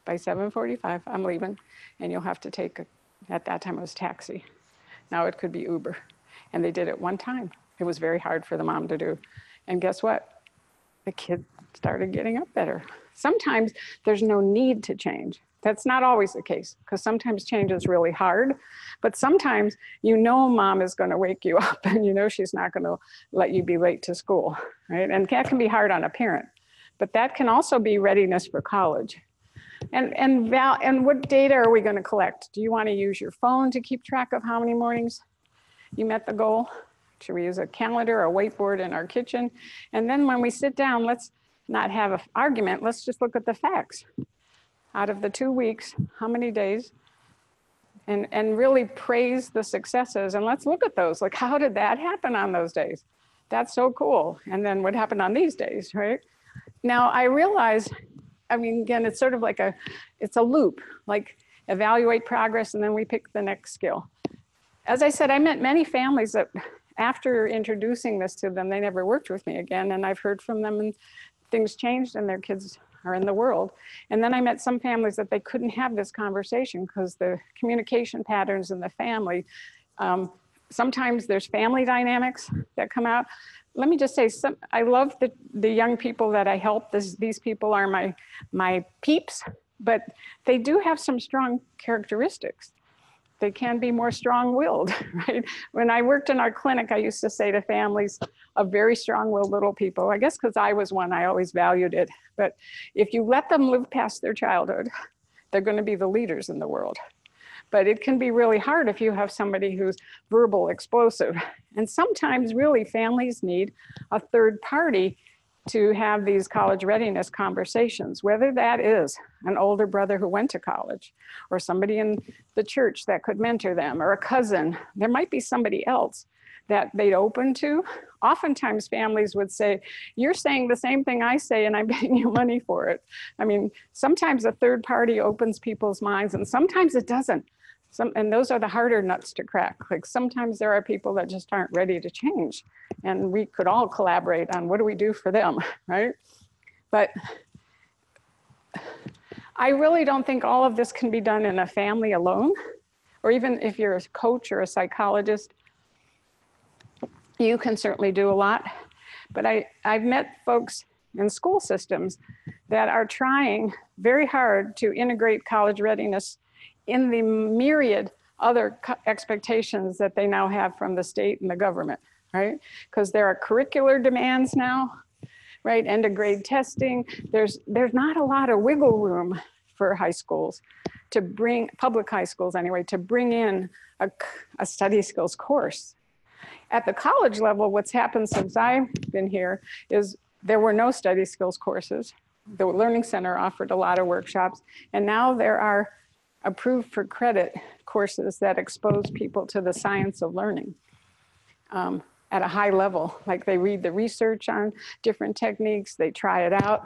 by 7:45, I'm leaving. And you'll have to take, at that time it was taxi. Now it could be Uber. And they did it one time. It was very hard for the mom to do. And guess what? The kid started getting up better. Sometimes there's no need to change. That's not always the case, because sometimes change is really hard, but sometimes you know mom is going to wake you up and you know she's not going to let you be late to school, right? And that can be hard on a parent, but that can also be readiness for college. And what data are we going to collect? Do you want to use your phone to keep track of how many mornings you met the goal? Should we use a calendar or a whiteboard in our kitchen? And then when we sit down, let's not have an argument. Let's just look at the facts. Out of the 2 weeks, how many days? And really praise the successes. And let's look at those. Like, how did that happen on those days? That's so cool. And then what happened on these days, right? Now, I realize, I mean, again, it's sort of like it's a loop, like evaluate progress and then we pick the next skill. As I said, I met many families that after introducing this to them, they never worked with me again. And I've heard from them and things changed and their kids are in the world. And then I met some families that they couldn't have this conversation because the communication patterns in the family, sometimes there's family dynamics that come out. Let me just say, I love the young people that I help. These people are my peeps, but they do have some strong characteristics. They can be more strong-willed, right? When I worked in our clinic, I used to say to families of very strong-willed little people, I guess because I was one, I always valued it, but if you let them live past their childhood, they're going to be the leaders in the world. But it can be really hard if you have somebody who's verbal, explosive. And sometimes really families need a third party to have these college readiness conversations, whether that is an older brother who went to college or somebody in the church that could mentor them or a cousin. There might be somebody else that they'd open to. Oftentimes families would say, you're saying the same thing I say and I'm paying you money for it. I mean, sometimes a third party opens people's minds and sometimes it doesn't. And those are the harder nuts to crack. Like sometimes there are people that just aren't ready to change and we could all collaborate on what do we do for them, right? But I really don't think all of this can be done in a family alone, or even if you're a coach or a psychologist, you can certainly do a lot. But I've met folks in school systems that are trying very hard to integrate college readiness in the myriad other expectations that they now have from the state and the government, right? Because there are curricular demands now, right? End of grade testing. There's not a lot of wiggle room for high schools to bring, public high schools anyway, to bring in a study skills course. At the college level, what's happened since I've been here is there were no study skills courses. The Learning Center offered a lot of workshops, and now there are approved for credit courses that expose people to the science of learning at a high level. Like they read the research on different techniques, they try it out.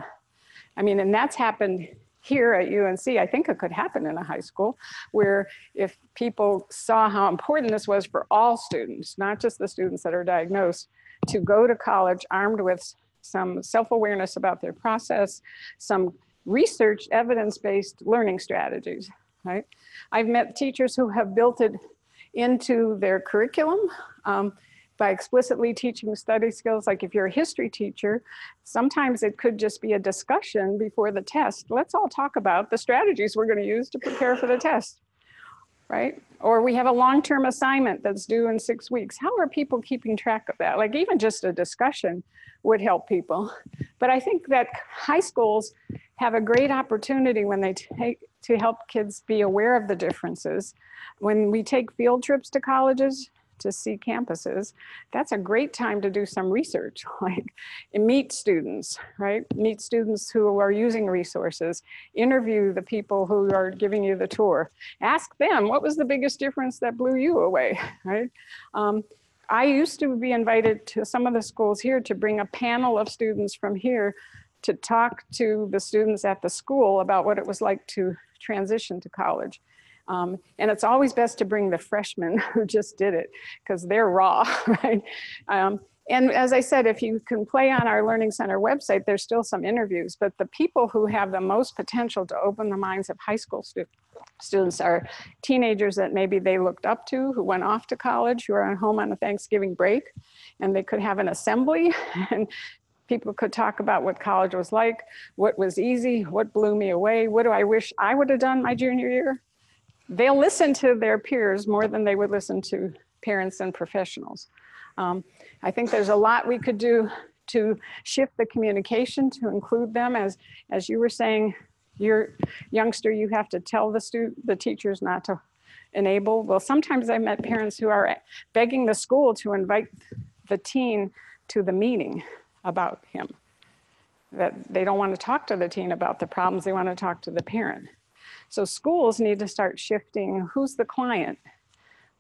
I mean, and that's happened here at UNC. I think it could happen in a high school where if people saw how important this was for all students, not just the students that are diagnosed, to go to college armed with some self-awareness about their process, some research evidence-based learning strategies. Right? I've met teachers who have built it into their curriculum by explicitly teaching study skills. Like if you're a history teacher, sometimes it could just be a discussion before the test. Let's all talk about the strategies we're going to use to prepare for the test, right? Or we have a long-term assignment that's due in 6 weeks. How are people keeping track of that? Like even just a discussion would help people. But I think that high schools have a great opportunity when they take to help kids be aware of the differences. When we take field trips to colleges to see campuses, that's a great time to do some research, like meet students, right? Meet students who are using resources, interview the people who are giving you the tour, ask them, what was the biggest difference that blew you away, right? I used to be invited to some of the schools here to bring a panel of students from here to talk to the students at the school about what it was like to transition to college. And it's always best to bring the freshmen who just did it because they're raw, right? And as I said, if you can play on our Learning Center website, there's still some interviews, but the people who have the most potential to open the minds of high school students are teenagers that maybe they looked up to, who went off to college, who are home on a Thanksgiving break, and they could have an assembly and People could talk about what college was like, what was easy, what blew me away, what do I wish I would have done my junior year. They'll listen to their peers more than they would listen to parents and professionals. I think there's a lot we could do to shift the communication to include them. As you were saying, your youngster, you have to tell the teachers not to enable. Well, sometimes I met parents who are begging the school to invite the teen to the meeting about him. That they don't want to talk to the teen about the problems, they want to talk to the parent. So schools need to start shifting who's the client.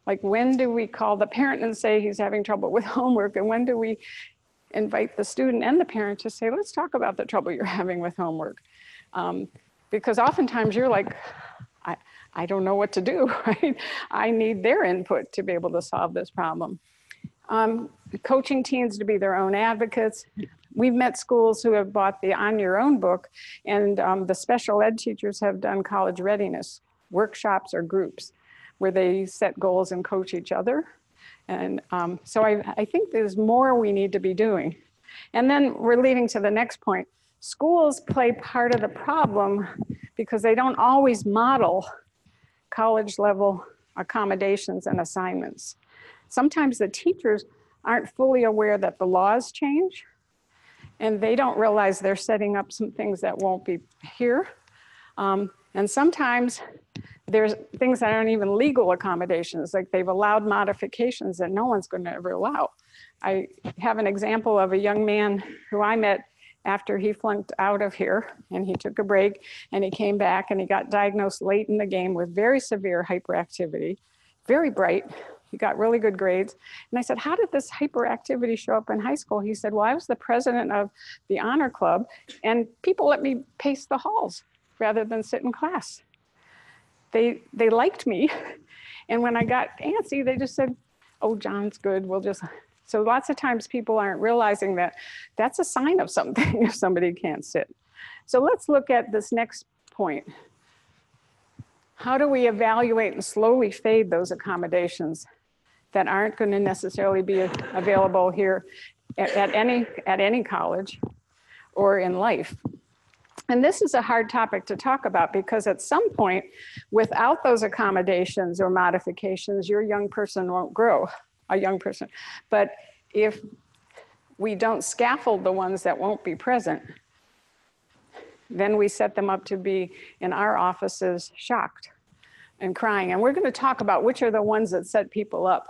Like, when do we call the parent and say he's having trouble with homework? And when do we invite the student and the parent to say, let's talk about the trouble you're having with homework? Because oftentimes you're like, I don't know what to do, right? I need their input to be able to solve this problem. Coaching teens to be their own advocates. We've met schools who have bought the On Your Own book, and the special ed teachers have done college readiness workshops or groups where they set goals and coach each other. And so I think there's more we need to be doing. And then we're leading to the next point. Schools play part of the problem because they don't always model college level accommodations and assignments. Sometimes the teachers aren't fully aware that the laws change, and they don't realize they're setting up some things that won't be here. And sometimes there's things that aren't even legal accommodations, like they've allowed modifications that no one's going to ever allow. I have an example of a young man who I met after he flunked out of here, and he took a break and he came back and he got diagnosed late in the game with very severe hyperactivity, very bright. He got really good grades. And I said, how did this hyperactivity show up in high school? He said, well, I was the president of the honor club and people let me pace the halls rather than sit in class. They liked me. And when I got antsy, they just said, oh, John's good, we'll just. So lots of times people aren't realizing that that's a sign of something if somebody can't sit. So let's look at this next point. How do we evaluate and slowly fade those accommodations that aren't going to necessarily be available here at any college or in life? And this is a hard topic to talk about because at some point, without those accommodations or modifications, your young person won't grow, a young person. But if we don't scaffold the ones that won't be present, then we set them up to be in our offices shocked and crying. And we're going to talk about which are the ones that set people up.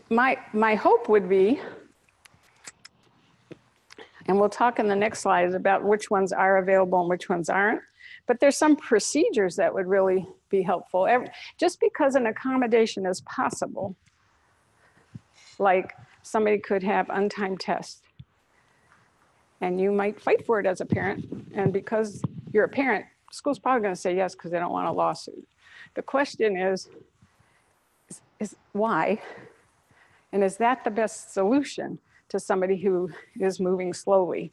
My hope would be, and we'll talk in the next slides about which ones are available and which ones aren't, but there's some procedures that would really be helpful. Just because an accommodation is possible, like somebody could have untimed tests, and you might fight for it as a parent, and because you're a parent, school's probably going to say yes because they don't want a lawsuit. The question is why? And is that the best solution to somebody who is moving slowly?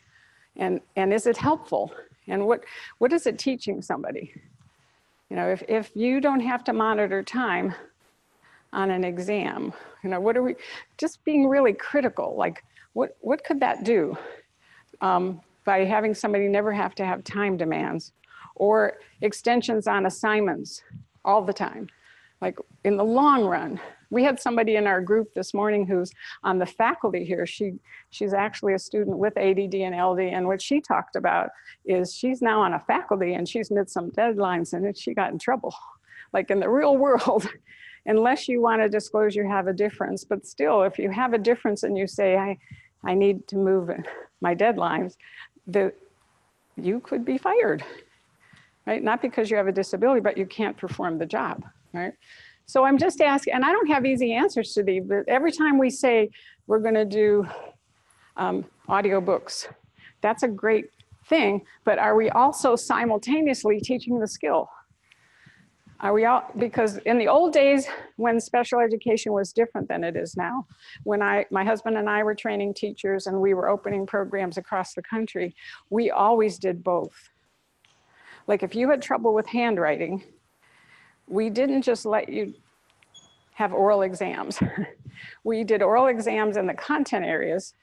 And is it helpful? And what is it teaching somebody? You know, if you don't have to monitor time on an exam, you know, what are we, just being really critical, like what could that do? By having somebody never have to have time demands or extensions on assignments all the time. Like in the long run, we had somebody in our group this morning who's on the faculty here. She's actually a student with ADD and LD, and what she talked about is she's now on a faculty and she's missed some deadlines and then she got in trouble. Like in the real world, unless you want to disclose you have a difference, but still, if you have a difference and you say, I need to move my deadlines, you could be fired, right? Not because you have a disability, but you can't perform the job, right? So I'm just asking, and I don't have easy answers to these, but every time we say we're going to do audiobooks, that's a great thing, but are we also simultaneously teaching the skill? Are we all, because in the old days when special education was different than it is now, when my husband and I were training teachers and we were opening programs across the country, we always did both. Like if you had trouble with handwriting, we didn't just let you have oral exams. We did oral exams in the content areas,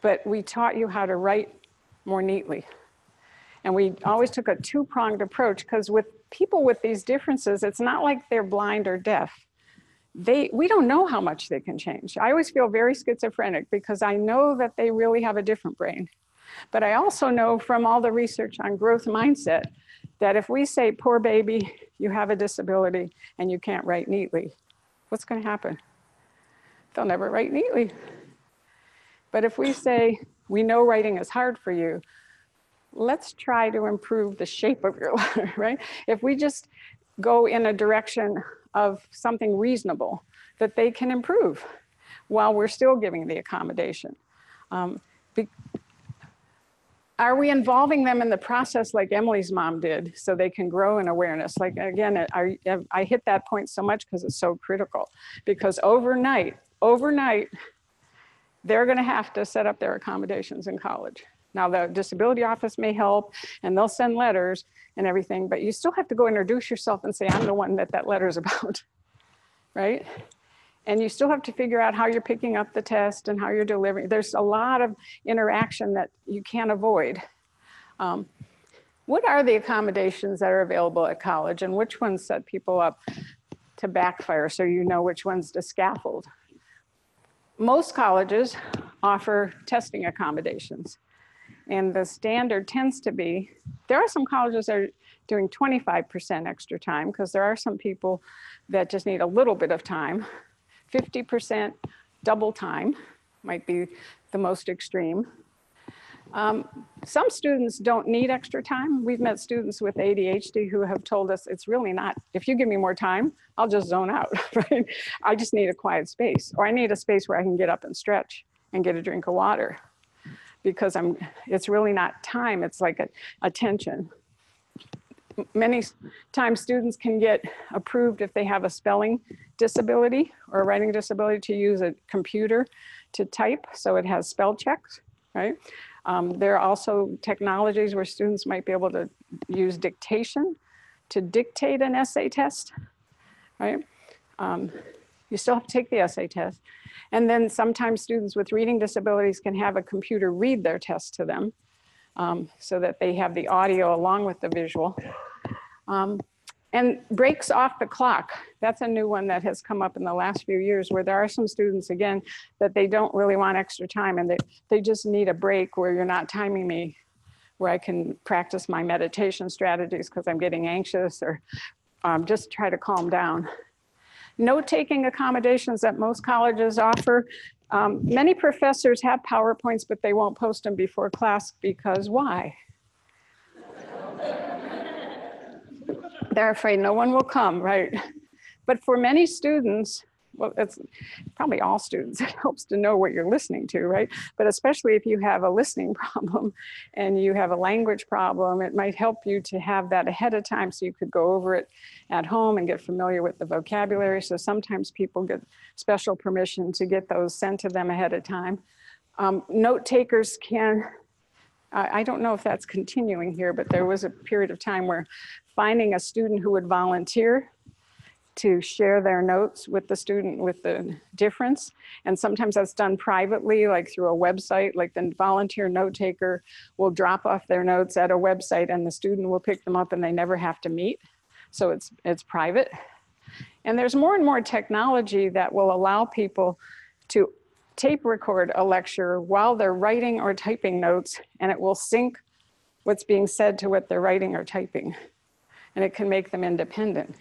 but we taught you how to write more neatly. And we always took a two-pronged approach, because with people with these differences, it's not like they're blind or deaf. We don't know how much they can change. I always feel very schizophrenic because I know that they really have a different brain. But I also know from all the research on growth mindset that if we say, poor baby, you have a disability and you can't write neatly, what's going to happen? They'll never write neatly. But if we say, we know writing is hard for you, let's try to improve the shape of your letter, right? If we just go in a direction of something reasonable that they can improve while we're still giving the accommodation. Are we involving them in the process like Emily's mom did so they can grow in awareness? Like, again, I hit that point so much because it's so critical, because overnight, they're going to have to set up their accommodations in college. Now, the disability office may help and they'll send letters and everything, but you still have to go introduce yourself and say, I'm the one that letter is about, right? And you still have to figure out how you're picking up the test and how you're delivering. There's a lot of interaction that you can't avoid. What are the accommodations that are available at college, and which ones set people up to backfire so you know which ones to scaffold? Most colleges offer testing accommodations. And the standard tends to be, there are some colleges that are doing 25% extra time because there are some people that just need a little bit of time. 50% double time might be the most extreme. Some students don't need extra time. We've met students with ADHD who have told us it's really not, if you give me more time, I'll just zone out, right? I just need a quiet space, or I need a space where I can get up and stretch and get a drink of water, because it's really not time, it's like attention. Many times students can get approved if they have a spelling disability or a writing disability to use a computer to type, so it has spell checks, right? There are also technologies where students might be able to use dictation to dictate an essay test, right? You still have to take the essay test. And then sometimes students with reading disabilities can have a computer read their test to them so that they have the audio along with the visual. And breaks off the clock. That's a new one that has come up in the last few years, where there are some students, again, that they don't really want extra time and they just need a break where you're not timing me, where I can practice my meditation strategies because I'm getting anxious, or just try to calm down. Note-taking accommodations that most colleges offer. Many professors have PowerPoints, but they won't post them before class because why? They're afraid no one will come, right? But for many students, well, it's probably all students, it helps to know what you're listening to, right? But especially if you have a listening problem and you have a language problem, it might help you to have that ahead of time so you could go over it at home and get familiar with the vocabulary. So sometimes people get special permission to get those sent to them ahead of time. Note takers can, I don't know if that's continuing here, but there was a period of time where finding a student who would volunteer to share their notes with the student with the difference. And sometimes that's done privately, like through a website, like the volunteer note taker will drop off their notes at a website and the student will pick them up and they never have to meet. So it's private. And there's more and more technology that will allow people to tape record a lecture while they're writing or typing notes, and it will sync what's being said to what they're writing or typing. And it can make them independent.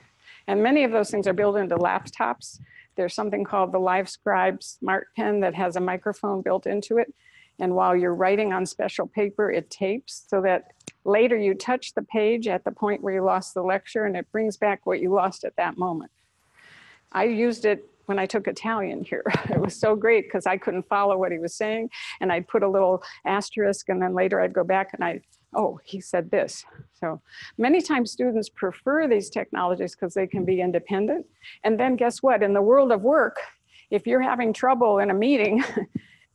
And many of those things are built into laptops. There's something called the LiveScribe Smart Pen that has a microphone built into it. And while you're writing on special paper, it tapes so that later you touch the page at the point where you lost the lecture and it brings back what you lost at that moment. I used it when I took Italian here. It was so great because I couldn't follow what he was saying, and I'd put a little asterisk, and then later I'd go back and oh, he said this. So many times students prefer these technologies because they can be independent. And then guess what? In the world of work, if you're having trouble in a meeting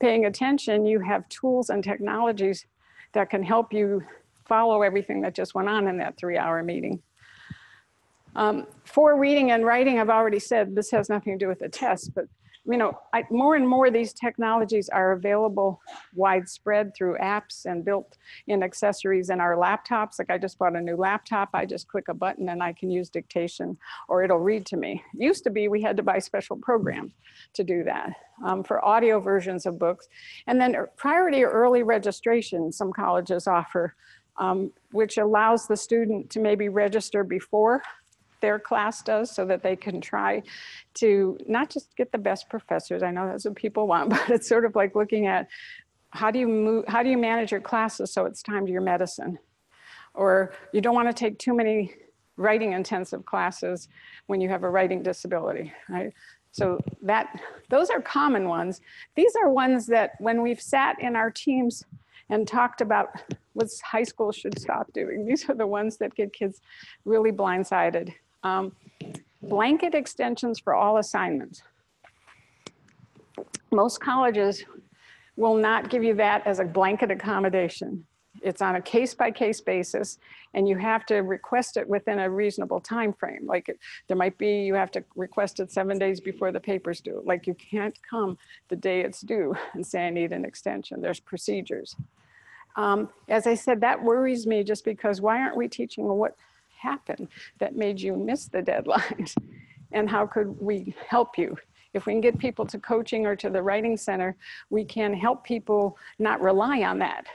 paying attention, you have tools and technologies that can help you follow everything that just went on in that 3-hour meeting. For reading and writing, I've already said this has nothing to do with the test, but you know, more and more these technologies are available widespread through apps and built-in accessories in our laptops. Like I just bought a new laptop. I just click a button and I can use dictation or it'll read to me. It used to be we had to buy special programs to do that for audio versions of books. And then priority or early registration, some colleges offer, which allows the student to maybe register before their class does so that they can try to not just get the best professors. I know that's what people want, but it's sort of like looking at how do you manage your classes so it's time to your medicine? Or you don't want to take too many writing intensive classes when you have a writing disability, right? So those are common ones. These are ones that when we've sat in our teams and talked about what high school should stop doing, these are the ones that get kids really blindsided. Blanket extensions for all assignments. Most colleges will not give you that as a blanket accommodation. It's on a case-by-case basis, and you have to request it within a reasonable time frame. Like there might be, you have to request it 7 days before the paper's due. Like you can't come the day it's due and say, I need an extension. There's procedures. As I said, that worries me just because why aren't we teaching what happened that made you miss the deadlines? And how could we help you? If we can get people to coaching or to the writing center, we can help people not rely on that.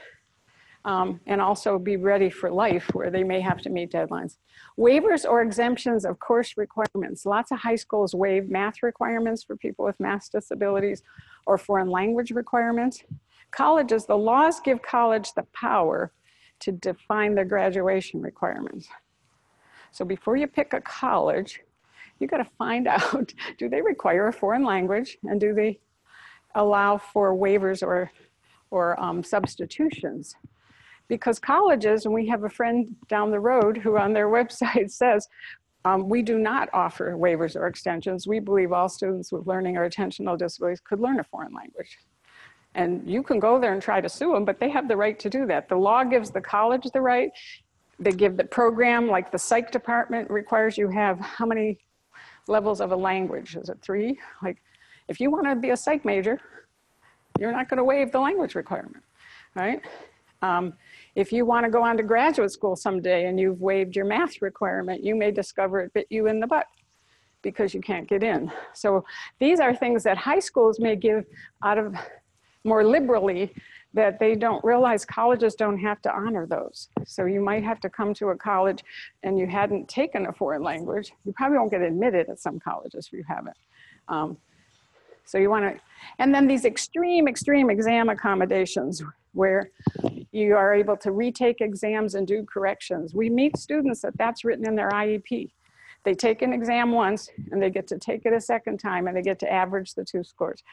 And also be ready for life where they may have to meet deadlines. Waivers or exemptions of course requirements. Lots of high schools waive math requirements for people with math disabilities or foreign language requirements. Colleges, the laws give college the power to define their graduation requirements. So before you pick a college, you got to find out, do they require a foreign language and do they allow for waivers or substitutions? Because colleges, and we have a friend down the road who on their website says, we do not offer waivers or extensions. We believe all students with learning or attentional disabilities could learn a foreign language. And you can go there and try to sue them, but they have the right to do that. The law gives the college the right. They give the program, like the psych department requires you have how many levels of a language? Is it 3? Like if you want to be a psych major, you're not going to waive the language requirement, right? If you want to go on to graduate school someday and you've waived your math requirement, you may discover it bit you in the butt because you can't get in. So these are things that high schools may give out of more liberally that they don't realize colleges don't have to honor those. So you might have to come to a college and you hadn't taken a foreign language. You probably won't get admitted at some colleges if you haven't. So you want to, and then these extreme exam accommodations where you are able to retake exams and do corrections. We meet students that's written in their IEP. They take an exam once and they get to take it a second time and they get to average the 2 scores.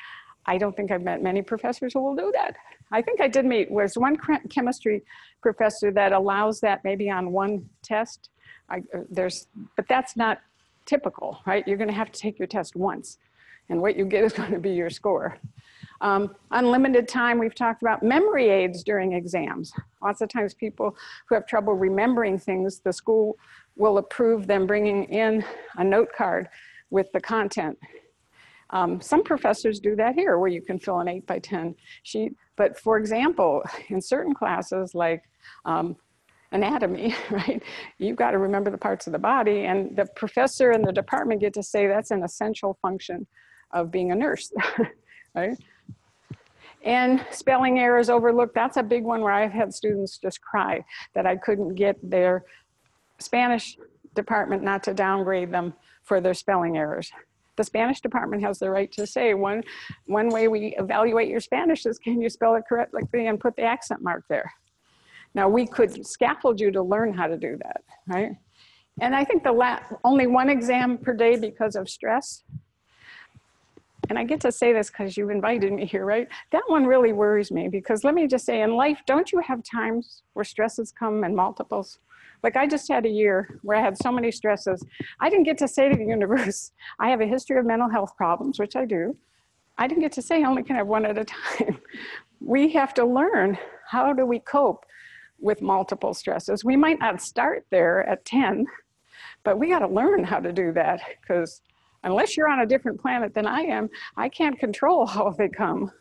I don't think I've met many professors who will do that. I think I did meet, there's one chemistry professor that allows that maybe on one test. But that's not typical, right? You're gonna have to take your test once and what you get is gonna be your score. Unlimited time, we've talked about memory aids during exams. Lots of times people who have trouble remembering things, the school will approve them bringing in a note card with the content. Some professors do that here where you can fill an 8x10 sheet. But for example, in certain classes like anatomy, right? You've got to remember the parts of the body and the professor and the department get to say that's an essential function of being a nurse, right? And spelling errors overlooked, that's a big one where I've had students just cry that I couldn't get their Spanish department not to downgrade them for their spelling errors. The Spanish department has the right to say one way we evaluate your Spanish is can you spell it correctly and put the accent mark there. Now we could scaffold you to learn how to do that, right? And I think only 1 exam per day because of stress. And I get to say this because you invited me here, right? That one really worries me because let me just say in life, don't you have times where stresses come in multiples? Like I just had a year where I had so many stresses. I didn't get to say to the universe, I have a history of mental health problems, which I do. I didn't get to say I only can have 1 at a time. We have to learn how do we cope with multiple stresses. We might not start there at 10, But we got to learn how to do that, because unless you're on a different planet than I am, I can't control how they come.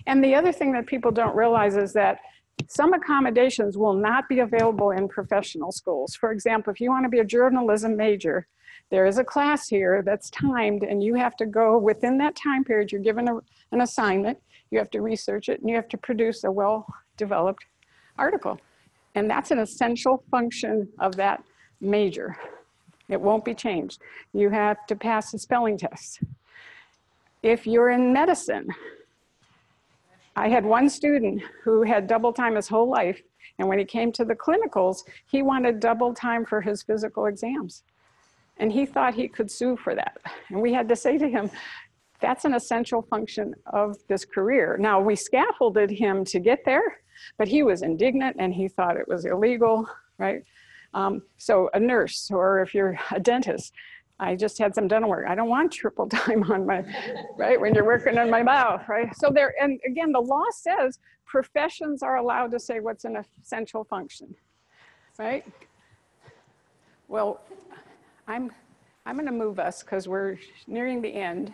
And the other thing that people don't realize is that some accommodations will not be available in professional schools. For example, if you want to be a journalism major, there is a class here that's timed, and you have to go within that time period. You're given an assignment, you have to research it, and you have to produce a well-developed article. And that's an essential function of that major. It won't be changed. You have to pass a spelling test. If you're in medicine, I had one student who had double time his whole life, and when he came to the clinicals, he wanted double time for his physical exams. And he thought he could sue for that. And we had to say to him, that's an essential function of this career. Now, we scaffolded him to get there, but he was indignant and he thought it was illegal, right? So a nurse, or if you're a dentist, I just had some dental work. I don't want triple time on my, right, when you're working on my mouth, right? So there, and again, the law says professions are allowed to say what's an essential function, right? Well, I'm gonna move us because we're nearing the end.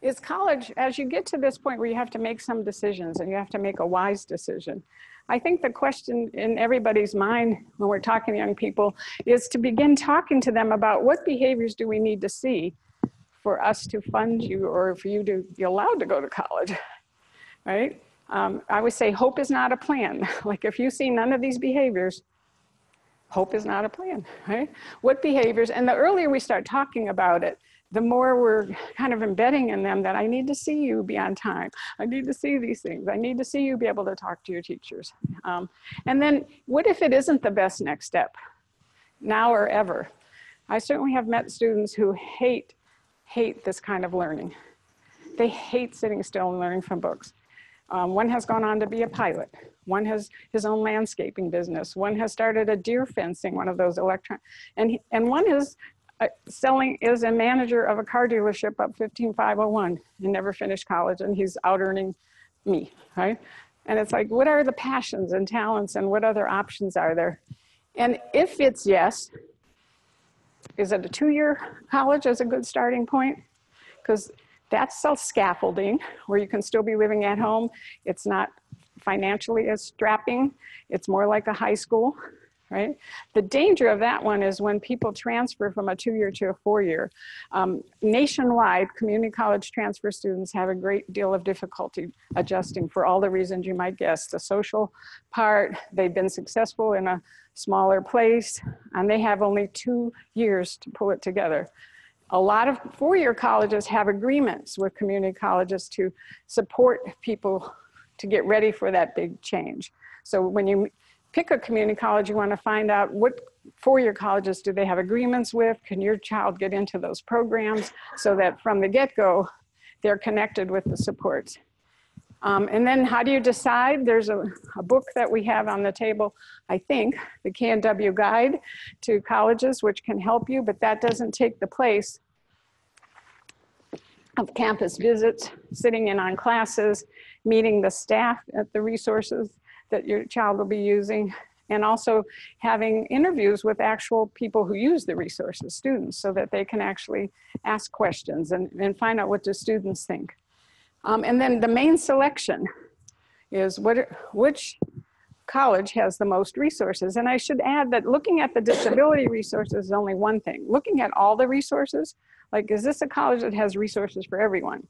Is college, as you get to this point where you have to make some decisions and you have to make a wise decision, I think the question in everybody's mind when we're talking to young people is to begin talking to them about what behaviors do we need to see for us to fund you or for you to be allowed to go to college, right? I always say hope is not a plan. Like if you see none of these behaviors, hope is not a plan, right? What behaviors, and the earlier we start talking about it, the more we're kind of embedding in them that I need to see you be on time. I need to see these things. I need to see you be able to talk to your teachers. And then what if it isn't the best next step, now or ever? I certainly have met students who hate this kind of learning. They hate sitting still and learning from books. One has gone on to be a pilot. One has his own landscaping business. One has started a deer fencing, one of those and one is is a manager of a car dealership up 15501 and never finished college, and he's out earning me, right? And it's like, what are the passions and talents and what other options are there? And if it's yes, is it a 2-year college as a good starting point? Because that's self-scaffolding where you can still be living at home. It's not financially as strapping. It's more like a high school, right? The danger of that one is when people transfer from a 2-year to a 4-year. Nationwide, community college transfer students have a great deal of difficulty adjusting for all the reasons you might guess. The social part, they've been successful in a smaller place, and they have only 2 years to pull it together. A lot of 4-year colleges have agreements with community colleges to support people to get ready for that big change. So when you pick a community college, you want to find out what 4-year colleges do they have agreements with? Can your child get into those programs so that from the get-go, they're connected with the supports? And then how do you decide? There's a book that we have on the table, I think, the K&W Guide to Colleges, which can help you, but that doesn't take the place of campus visits, sitting in on classes, meeting the staff at the resources that your child will be using, and also having interviews with actual people who use the resources, students, so that they can actually ask questions and find out what the students think. And then the main selection is which college has the most resources. And I should add that looking at the disability resources is only one thing. Looking at all the resources, like, is this a college that has resources for everyone?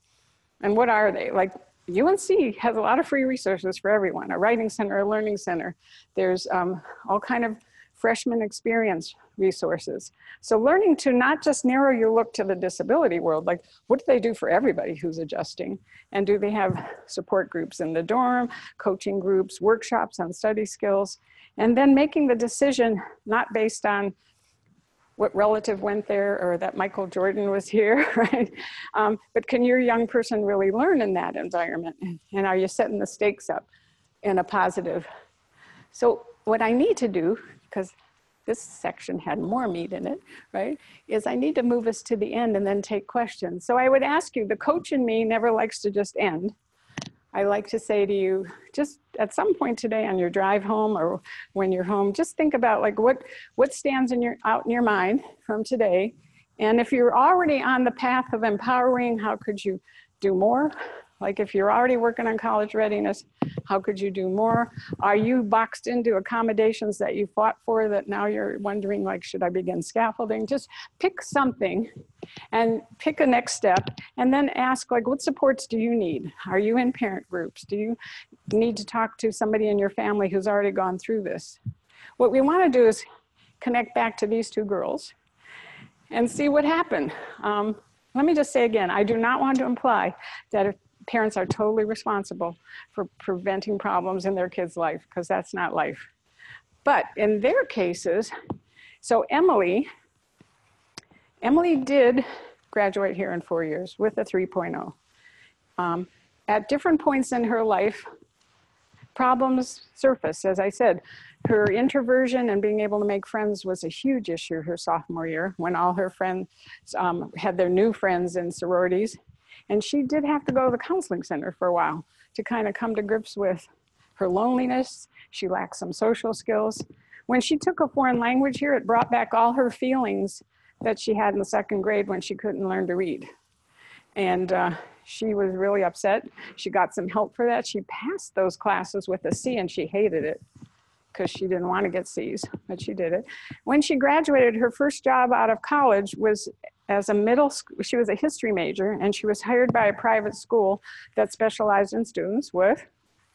And what are they? Like, UNC has a lot of free resources for everyone, a writing center, a learning center. There's all kind of freshman experience resources. So learning to not just narrow your look to the disability world, like what do they do for everybody who's adjusting? And do they have support groups in the dorm, coaching groups, workshops on study skills? And then making the decision not based on what relative went there or that Michael Jordan was here, right? But can your young person really learn in that environment? And are you setting the stakes up in a positive? So what I need to do, because this section had more meat in it, right, is I need to move us to the end and then take questions. So I would ask you, the coach in me never likes to just end. I like to say to you, just at some point today on your drive home or when you're home, just think about like what stands out in your mind from today. And if you're already on the path of empowering, how could you do more? Like if you're already working on college readiness, how could you do more? Are you boxed into accommodations that you fought for that now you're wondering, like, should I begin scaffolding? Just pick something and pick a next step, and then ask, like, what supports do you need? Are you in parent groups? Do you need to talk to somebody in your family who's already gone through this? What we want to do is connect back to these two girls and see what happened. Let me just say again, I do not want to imply that if parents are totally responsible for preventing problems in their kids' life, because that's not life. But in their cases, so Emily did graduate here in 4 years with a 3.0. At different points in her life, problems surfaced. As I said, her introversion and being able to make friends was a huge issue her sophomore year when all her friends had their new friends in sororities. And she did have to go to the counseling center for a while to kind of come to grips with her loneliness. She lacked some social skills. When she took a foreign language here, it brought back all her feelings that she had in the second grade when she couldn't learn to read. And she was really upset. She got some help for that. She passed those classes with a C, and she hated it because she didn't want to get C's, but she did it. When she graduated, her first job out of college was as a middle school. She was a history major, and she was hired by a private school that specialized in students with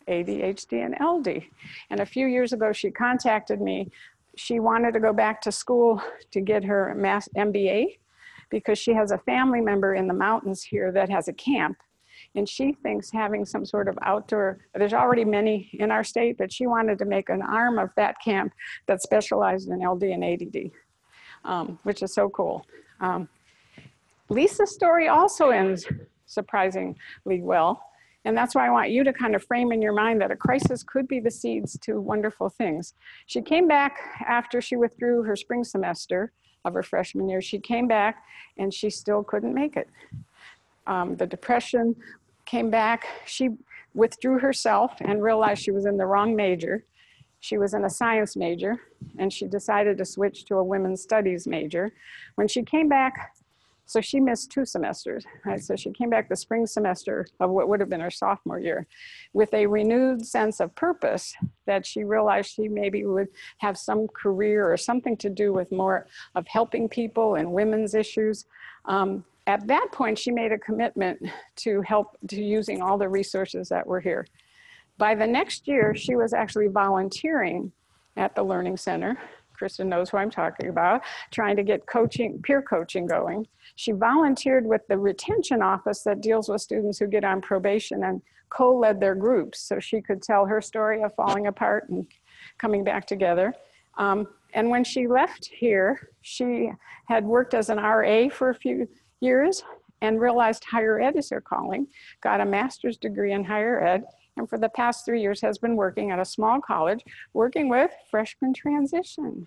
ADHD and LD. And a few years ago, she contacted me. She wanted to go back to school to get her MBA because she has a family member in the mountains here that has a camp. And she thinks having some sort of outdoor, there's already many in our state, but she wanted to make an arm of that camp that specialized in LD and ADD, which is so cool. Lisa's story also ends surprisingly well. And that's why I want you to kind of frame in your mind that a crisis could be the seeds to wonderful things. She came back after she withdrew her spring semester of her freshman year. She came back and she still couldn't make it. The depression came back. She withdrew herself and realized she was in the wrong major. She was in a science major, and she decided to switch to a women's studies major. When she came back, so she missed 2 semesters, right? So she came back the spring semester of what would have been her sophomore year with a renewed sense of purpose that she realized she maybe would have some career or something to do with more of helping people and women's issues. At that point, she made a commitment to using all the resources that were here. By the next year, she was actually volunteering at the Learning Center. Kristen knows who I'm talking about, trying to get peer coaching going. She volunteered with the retention office that deals with students who get on probation and co-led their groups so she could tell her story of falling apart and coming back together. And when she left here, she had worked as an RA for a few years and realized higher ed is her calling, got a master's degree in higher ed, and for the past 3 years has been working at a small college, working with freshman transition.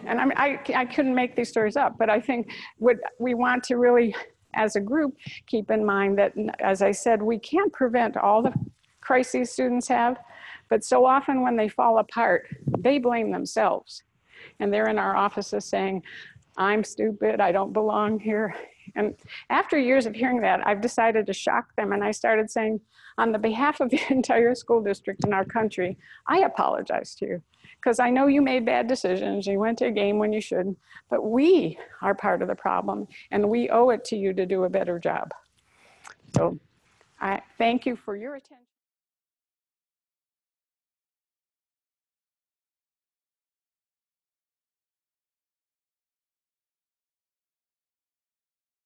And I couldn't make these stories up, but I think what we want to really, as a group, keep in mind that, as I said, we can't prevent all the crises students have, but so often when they fall apart, they blame themselves. And they're in our offices saying, I'm stupid, I don't belong here. And after years of hearing that, I've decided to shock them. And I started saying, on the behalf of the entire school district in our country, I apologize to you. Because I know you made bad decisions, you went to a game when you shouldn't, but we are part of the problem, and we owe it to you to do a better job. So I thank you for your attention.